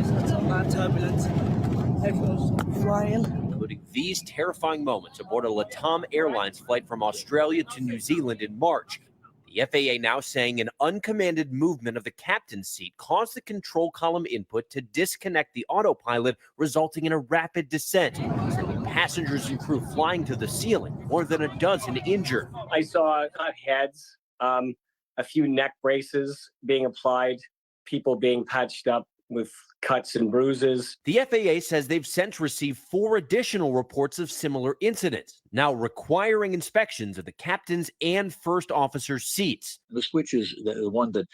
these terrifying moments aboard a LATAM Airlines flight from Australia to New Zealand in March. The FAA now saying an uncommanded movement of the captain's seat caused the control column input to disconnect the autopilot, resulting in a rapid descent, sending passengers and crew flying to the ceiling, more than a dozen injured. I saw cut heads, a few neck braces being applied, people being patched up with cuts and bruises. The FAA says they've since received 4 additional reports of similar incidents, now requiring inspections of the captain's and first officer's seats. The switch is the one that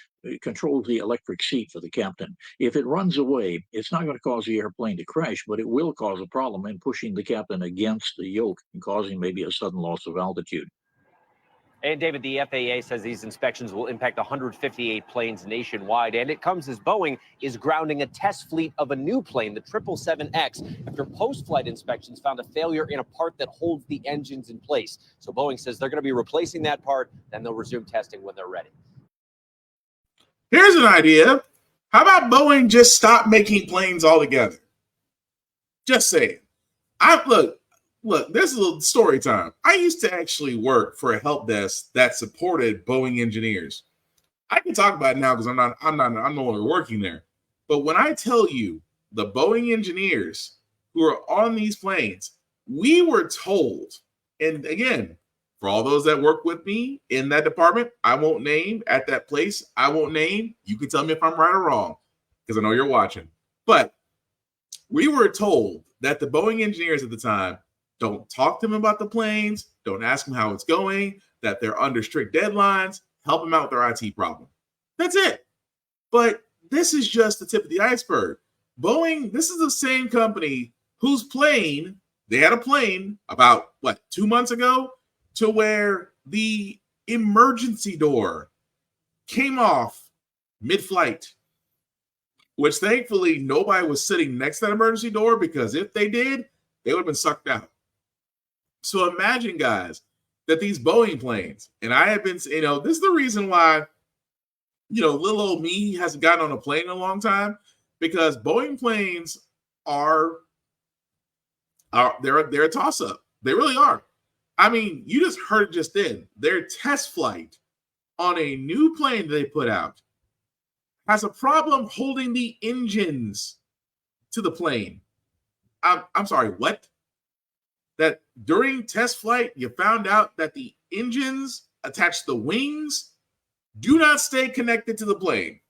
controls the electric seat for the captain. If it runs away, it's not going to cause the airplane to crash, but it will cause a problem in pushing the captain against the yoke and causing maybe a sudden loss of altitude. And David, the FAA says these inspections will impact 158 planes nationwide, and it comes as Boeing is grounding a test fleet of a new plane, the 777X, after post-flight inspections found a failure in a part that holds the engines in place. So Boeing says they're going to be replacing that part, then they'll resume testing when they're ready. Here's an idea. How about Boeing just stop making planes altogether? Just saying. Look, this is a little story time. I used to actually work for a help desk that supported Boeing engineers. I can talk about it now because I'm no longer working there. But when I tell you the Boeing engineers who are on these planes, we were told, and again, for all those that work with me in that department, I won't name, at that place, I won't name. You can tell me if I'm right or wrong because I know you're watching. But we were told that the Boeing engineers at the time, don't talk to them about the planes. Don't ask them how it's going, that they're under strict deadlines. Help them out with their IT problem. That's it. But this is just the tip of the iceberg. Boeing, this is the same company whose plane, they had a plane about, 2 months ago, to where the emergency door came off mid-flight, which thankfully nobody was sitting next to that emergency door, because if they did, they would have been sucked out. So imagine, guys, that these Boeing planes, and I have been, this is the reason why, little old me hasn't gotten on a plane in a long time, because Boeing planes they're a toss-up. They really are. I mean, you just heard it just then. Their test flight on a new plane they put out has a problem holding the engines to the plane. I'm sorry, what? That during test flight, you found out that the engines attached to the wings do not stay connected to the plane.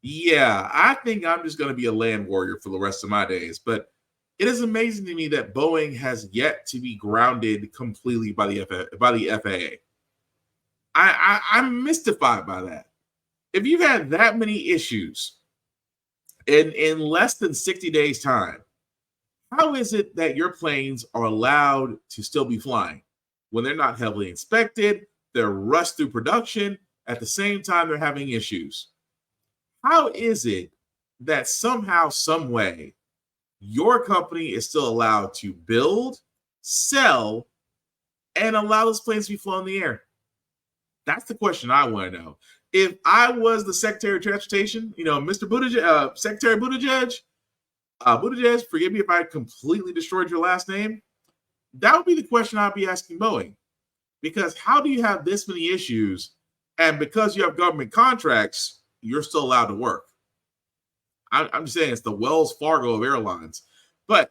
Yeah, I think I'm just going to be a land warrior for the rest of my days. But it is amazing to me that Boeing has yet to be grounded completely by the FAA. I'm mystified by that. If you've had that many issues in less than 60 days' time, how is it that your planes are allowed to still be flying when they're not heavily inspected, they're rushed through production, at the same time they're having issues? How is it that somehow, some way, your company is still allowed to build, sell, and allow those planes to be flown in the air? That's the question I want to know. If I was the Secretary of Transportation, Mr. Buttigieg, Secretary Buttigieg, forgive me if I completely destroyed your last name. That would be the question I'd be asking Boeing. Because how do you have this many issues, and because you have government contracts, you're still allowed to work? I'm just saying it's the Wells Fargo of airlines. But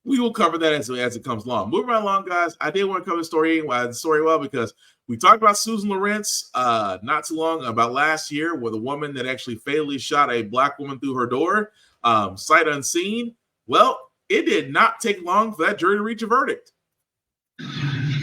we will cover that as it comes along. Moving right along, guys. I did want to cover the story well because we talked about Susan Lawrence not too long about last year, with a woman that actually fatally shot a black woman through her door, sight unseen. Well, it did not take long for that jury to reach a verdict.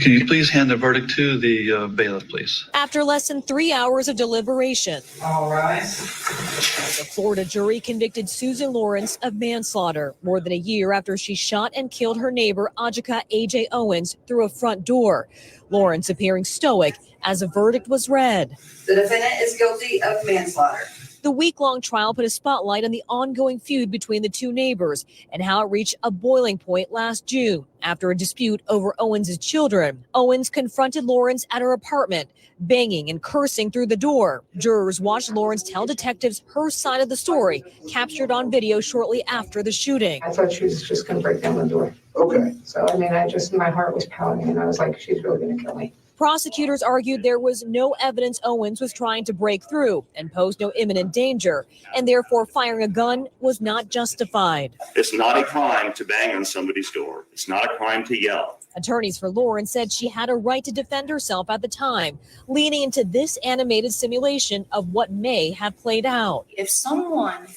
Can you please hand the verdict to the bailiff, please? After less than 3 hours of deliberation, all right, the Florida jury convicted Susan Lawrence of manslaughter more than a year after she shot and killed her neighbor, Ajika A.J. Owens, through a front door. Lawrence appearing stoic as a verdict was read. The defendant is guilty of manslaughter. The week-long trial put a spotlight on the ongoing feud between the two neighbors and how it reached a boiling point last June after a dispute over Owens' children. Owens confronted Lawrence at her apartment, banging and cursing through the door. Jurors watched Lawrence tell detectives her side of the story, captured on video shortly after the shooting. I thought she was just going to break down the door. Okay. So, my heart was pounding, and I was like, she's really going to kill me. Prosecutors argued there was no evidence Owens was trying to break through and posed no imminent danger, and therefore firing a gun was not justified. It's not a crime to bang on somebody's door. It's not a crime to yell. Attorneys for Lawrence said she had a right to defend herself at the time, leaning into this animated simulation of what may have played out. If someone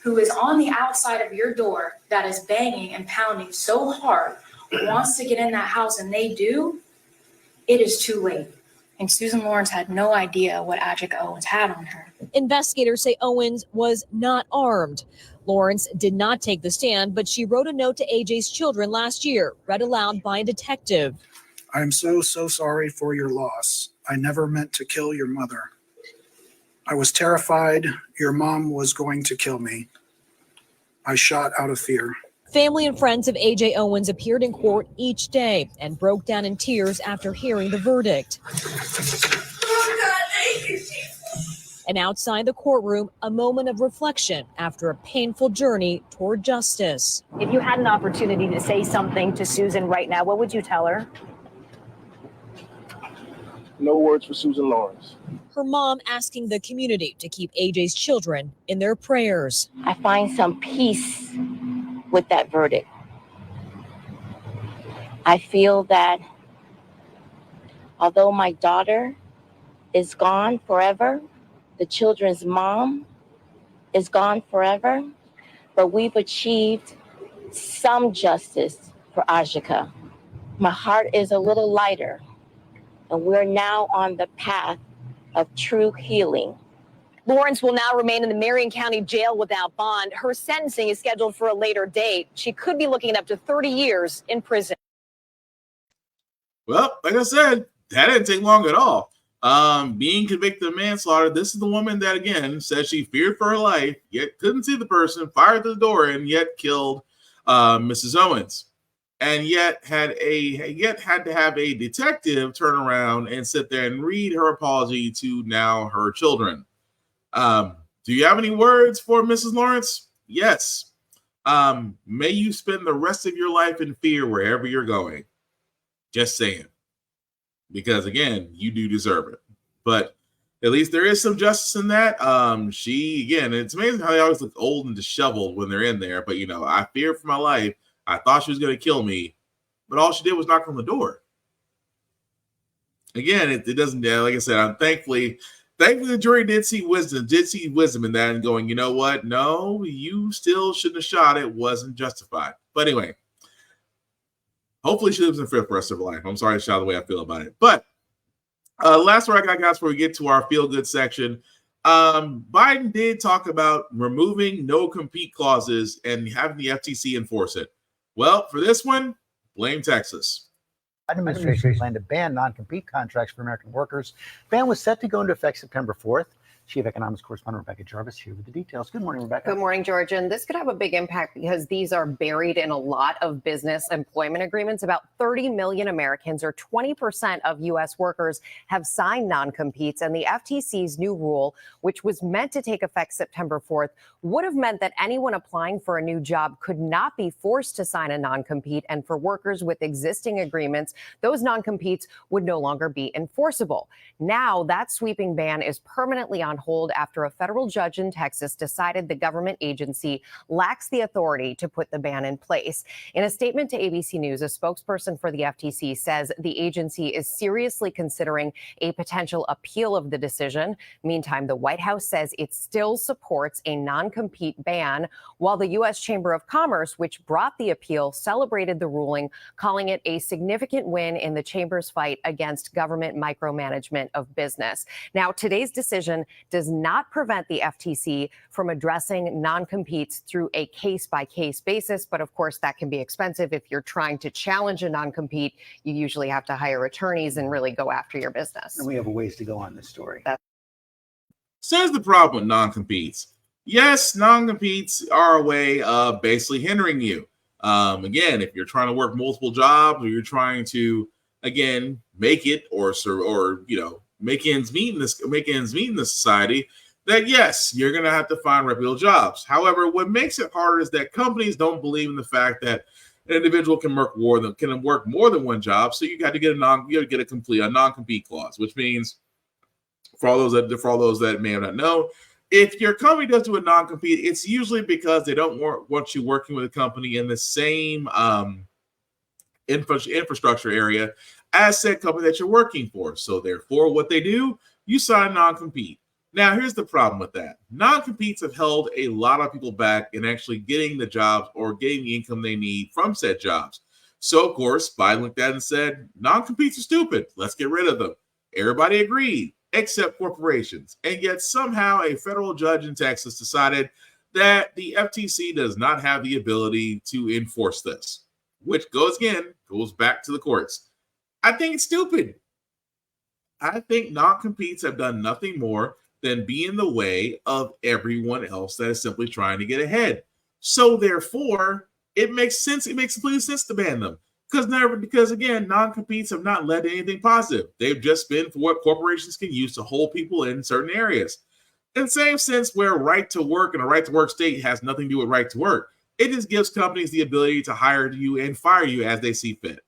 who is on the outside of your door that is banging and pounding so hard wants to get in that house and they do, it is too late. And Susan Lawrence had no idea what Ajika Owens had on her. Investigators say Owens was not armed. Lawrence did not take the stand, but she wrote a note to AJ's children last year, read aloud by a detective. I am so sorry for your loss. I never meant to kill your mother. I was terrified your mom was going to kill me. I shot out of fear. Family and friends of AJ Owens appeared in court each day and broke down in tears after hearing the verdict. And outside the courtroom, a moment of reflection after a painful journey toward justice. If you had an opportunity to say something to Susan right now, what would you tell her? No words for Susan Lawrence. Her mom asking the community to keep AJ's children in their prayers. I find some peace with that verdict. I feel that although my daughter is gone forever, the children's mom is gone forever, but we've achieved some justice for Ajika. My heart is a little lighter, and we're now on the path of true healing. Lawrence will now remain in the Marion County Jail without bond. Her sentencing is scheduled for a later date. She could be looking at up to 30 years in prison. Well, like I said, that didn't take long at all. Being convicted of manslaughter, this is the woman that, again, says she feared for her life, yet couldn't see the person, fired through the door, and yet killed Mrs. Owens. and yet had to have a detective turn around and sit there and read her apology to now her children. Do you have any words for Mrs. Lawrence? Yes. May you spend the rest of your life in fear wherever you're going. Just saying. Because again, you do deserve it. But at least there is some justice in that. It's amazing how they always look old and disheveled when they're in there. But, I feared for my life. I thought she was going to kill me. But all she did was knock on the door. Again, it doesn't, like I said, I'm thankfully the jury did see wisdom in that and going, you know what? No, you still shouldn't have shot. It wasn't justified. But anyway, hopefully she lives in fear for the rest of her life. I'm sorry to shout the way I feel about it. But last word I got, guys, before we get to our feel-good section. Biden did talk about removing no-compete clauses and having the FTC enforce it. Well, for this one, blame Texas. Biden administration planned to ban non-compete contracts for American workers. Ban was set to go into effect September 4th. Chief Economics Correspondent Rebecca Jarvis here with the details. Good morning, Rebecca. Good morning, George. And this could have a big impact because these are buried in a lot of business employment agreements. About 30 million Americans, or 20% of U.S. workers, have signed non-competes. And the FTC's new rule, which was meant to take effect September 4th, would have meant that anyone applying for a new job could not be forced to sign a non-compete. And for workers with existing agreements, those non-competes would no longer be enforceable. Now, that sweeping ban is permanently on hold after a federal judge in Texas decided the government agency lacks the authority to put the ban in place. In a statement to ABC News, a spokesperson for the FTC says the agency is seriously considering a potential appeal of the decision. Meantime, the White House says it still supports a non-compete ban, while the U.S. Chamber of Commerce, which brought the appeal, celebrated the ruling, calling it a significant win in the chamber's fight against government micromanagement of business. Now, today's decision does not prevent the FTC from addressing non-competes through a case-by-case basis. But of course, that can be expensive. If you're trying to challenge a non-compete, you usually have to hire attorneys and really go after your business. And we have a ways to go on this story. So here's the problem with non-competes. Yes, non-competes are a way of basically hindering you. Again, if you're trying to work multiple jobs or you're trying to, again, make it or make ends meet in this society, that yes, you're going to have to find reputable jobs. However, what makes it harder is that companies don't believe in the fact that an individual can work more than one job. So you got to get a non-compete clause, which means for all those that may not know, if your company does do a non-compete, it's usually because they don't want you working with a company in the same infrastructure area as said company that you're working for. So therefore, what they do, you sign a non-compete. Now, here's the problem with that. Non-competes have held a lot of people back in actually getting the jobs or getting the income they need from said jobs. So, of course, Biden looked at it and said, non-competes are stupid. Let's get rid of them. Everybody agreed, except corporations. And yet somehow a federal judge in Texas decided that the FTC does not have the ability to enforce this, which goes back to the courts. I think it's stupid. I think non-competes have done nothing more than be in the way of everyone else that is simply trying to get ahead. So therefore, it makes sense. It makes complete sense to ban them because again, non-competes have not led to anything positive. They've just been for what corporations can use to hold people in certain areas. In the same sense, where right to work and a right to work state has nothing to do with right to work, it just gives companies the ability to hire you and fire you as they see fit.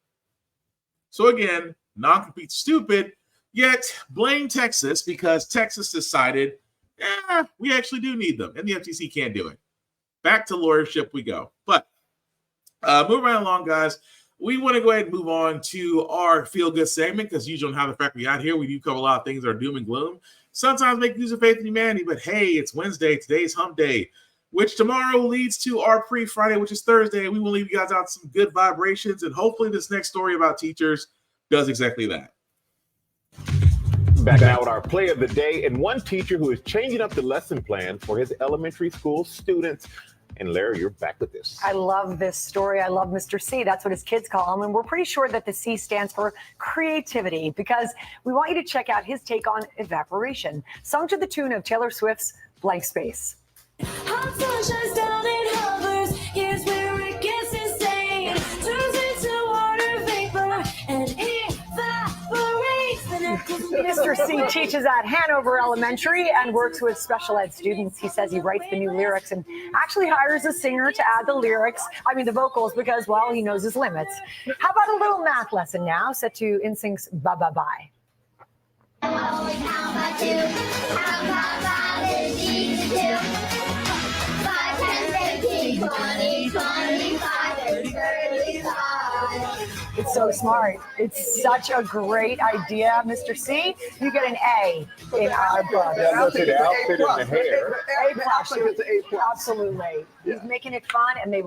So again, non-compete's stupid, yet blame Texas because Texas decided, we actually do need them, and the FTC can't do it. Back to lawyership we go. But moving right along, guys, we want to go ahead and move on to our feel-good segment because usually on How the Frack We Got Here, we do cover a lot of things that are doom and gloom. Sometimes make use of faith in humanity, but hey, it's Wednesday. Today's hump day, which tomorrow leads to our pre-Friday, which is Thursday. We will leave you guys out some good vibrations, and hopefully this next story about teachers does exactly that. Back now with our play of the day and one teacher who is changing up the lesson plan for his elementary school students. And Larry, you're back with this. I love this story. I love Mr. C. That's what his kids call him. And we're pretty sure that the C stands for creativity because we want you to check out his take on evaporation, sung to the tune of Taylor Swift's Blank Space. Hot sun shines down and hovers. Here's where it gets insane. Turns into C teaches at Hanover Elementary and works with special ed students. He says he writes the new lyrics and actually hires a singer to add the vocals, because, well, he knows his limits. How about a little math lesson now, set to NSYNC's Bye Bye Bye. It's so smart. It's such a great idea, Mr. C. You get an A in our book. Yeah, I'm gonna say the outfit and the hair. A plus. Absolutely. Yeah. He's making it fun, and they.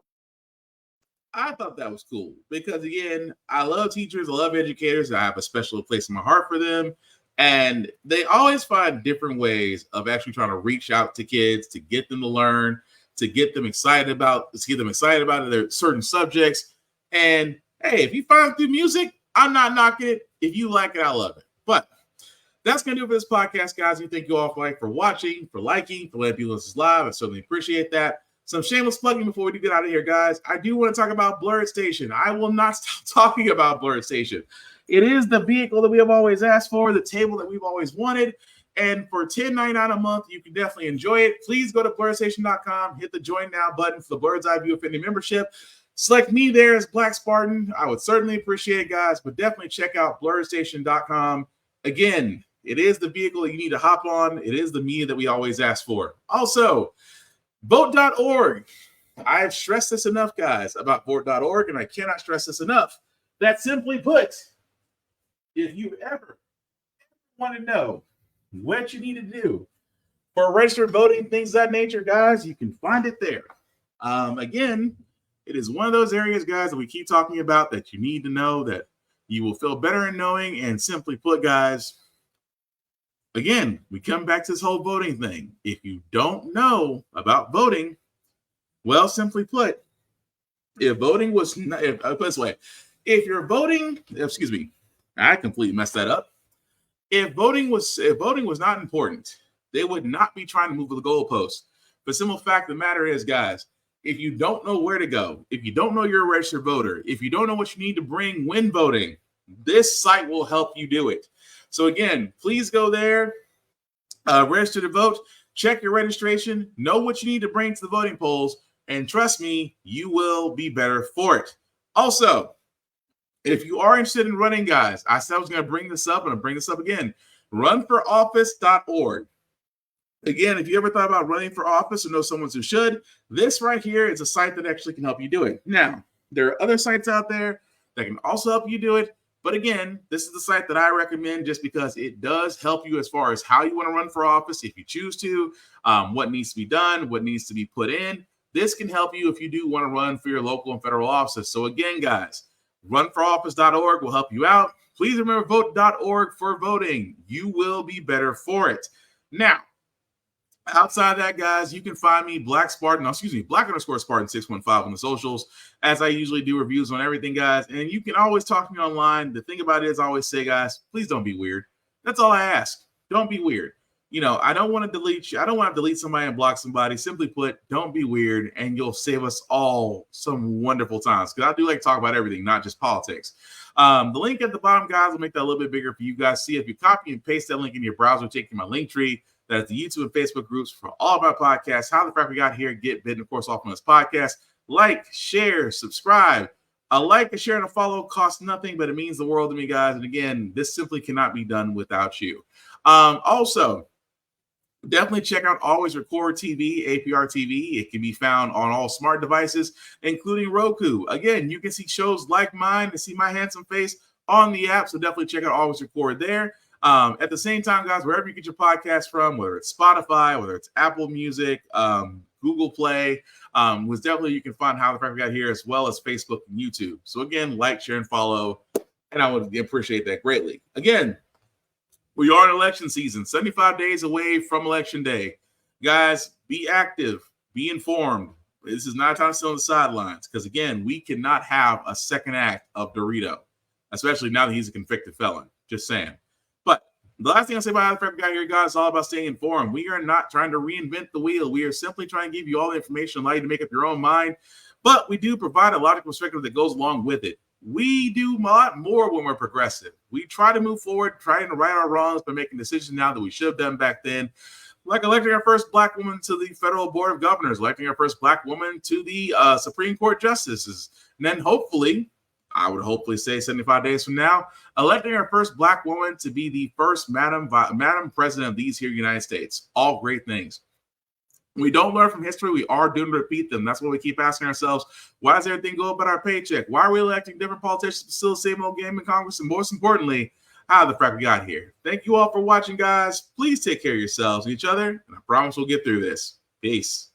I thought that was cool because, again, I love teachers, I love educators. I have a special place in my heart for them. And they always find different ways of actually trying to reach out to kids, to get them to learn, to get them excited about their certain subjects. And hey, if you find it through music, I'm not knocking it. If you like it, I love it. But that's going to do it for this podcast, guys. We thank you all for watching, for liking, for letting people listen live. I certainly appreciate that. Some shameless plugging before we do get out of here, guys. I do want to talk about Blurred Station. I will not stop talking about Blurred Station. It is the vehicle that we have always asked for, the table that we've always wanted. And for $10.99 a month, you can definitely enjoy it. Please go to blurredstation.com, hit the join now button for the Bird's Eye View Affinity membership. Select me there as Black Spartan. I would certainly appreciate it, guys, but definitely check out blurredstation.com. Again, it is the vehicle that you need to hop on. It is the media that we always ask for. Also, vote.org. I've stressed this enough, guys, about vote.org, and I cannot stress this enough. That simply put, if you ever want to know what you need to do for registered voting, things of that nature, guys, you can find it there. Again, it is one of those areas, guys, that we keep talking about that you need to know, that you will feel better in knowing. And simply put, guys, again, we come back to this whole voting thing. If you don't know about voting, well, simply put, if voting was, put this way, if you're voting, excuse me, I completely messed that up. If voting was not important, they would not be trying to move the goalposts. The simple fact of the matter is, guys, if you don't know where to go, if you don't know you're a registered voter, if you don't know what you need to bring when voting, this site will help you do it. So again, please go there, register to vote, check your registration, know what you need to bring to the voting polls, and trust me, you will be better for it. Also, if you are interested in running, guys, I said I was going to bring this up, and I'll bring this up again. Runforoffice.org. Again, if you ever thought about running for office or know someone who should, this right here is a site that actually can help you do it. Now, there are other sites out there that can also help you do it. But again, this is the site that I recommend just because it does help you as far as how you want to run for office, if you choose to, what needs to be done, what needs to be put in. This can help you if you do want to run for your local and federal offices. So again, guys, runforoffice.org will help you out. Please remember vote.org for voting. You will be better for it. Now, outside that, guys, you can find me Black _Spartan 615 on the socials, as I usually do reviews on everything, guys. And you can always talk to me online. The thing about it is, I always say, guys, please don't be weird. That's all I ask. Don't be weird. You know, I don't want to delete you. I don't want to delete somebody and block somebody. Simply put, don't be weird, and you'll save us all some wonderful times. Because I do like to talk about everything, not just politics. The link at the bottom, guys, will make that a little bit bigger for you guys. See, if you copy and paste that link in your browser, take you to my link tree. That's the YouTube and Facebook groups for all of our podcasts. How the Frack We Got Here, Get Bit, and of course, off on this podcast. Like, share, subscribe. A like, a share, and a follow costs nothing, but it means the world to me, guys. And again, this simply cannot be done without you. Also, definitely check out Always Record TV, APR TV. It can be found on all smart devices, including Roku. Again, you can see shows like mine and see my handsome face on the app. So definitely check out Always Record there. At the same time, guys, wherever you get your podcast from, whether it's Spotify, whether it's Apple Music, Google Play, was definitely you can find How the Frack We Got Here, as well as Facebook and YouTube. So again, like, share, and follow, and I would appreciate that greatly. Again, we are in election season, 75 days away from Election Day. Guys, be active, be informed. This is not a time to sit on the sidelines because, again, we cannot have a second act of Dorito, especially now that he's a convicted felon. Just saying. But the last thing I'll say about How the Frack We Got Here, guys, is all about staying informed. We are not trying to reinvent the wheel. We are simply trying to give you all the information, allow you to make up your own mind. But we do provide a logical perspective that goes along with it. we do a lot more when we're progressive. We try to move forward, trying to right our wrongs by making decisions now that we should have done back then, like electing our first Black woman to the Federal Board of Governors, electing our first Black woman to the Supreme Court justices, and then hopefully, I would hopefully say 75 days from now, electing our first Black woman to be the first Madam President of these here United States. All great things. We don't learn from history. We are doomed to repeat them. That's what we keep asking ourselves. Why does everything go about our paycheck? Why are we electing different politicians to still the same old game in Congress? And most importantly, how the frack we got here. Thank you all for watching, guys. Please take care of yourselves and each other. And I promise we'll get through this. Peace.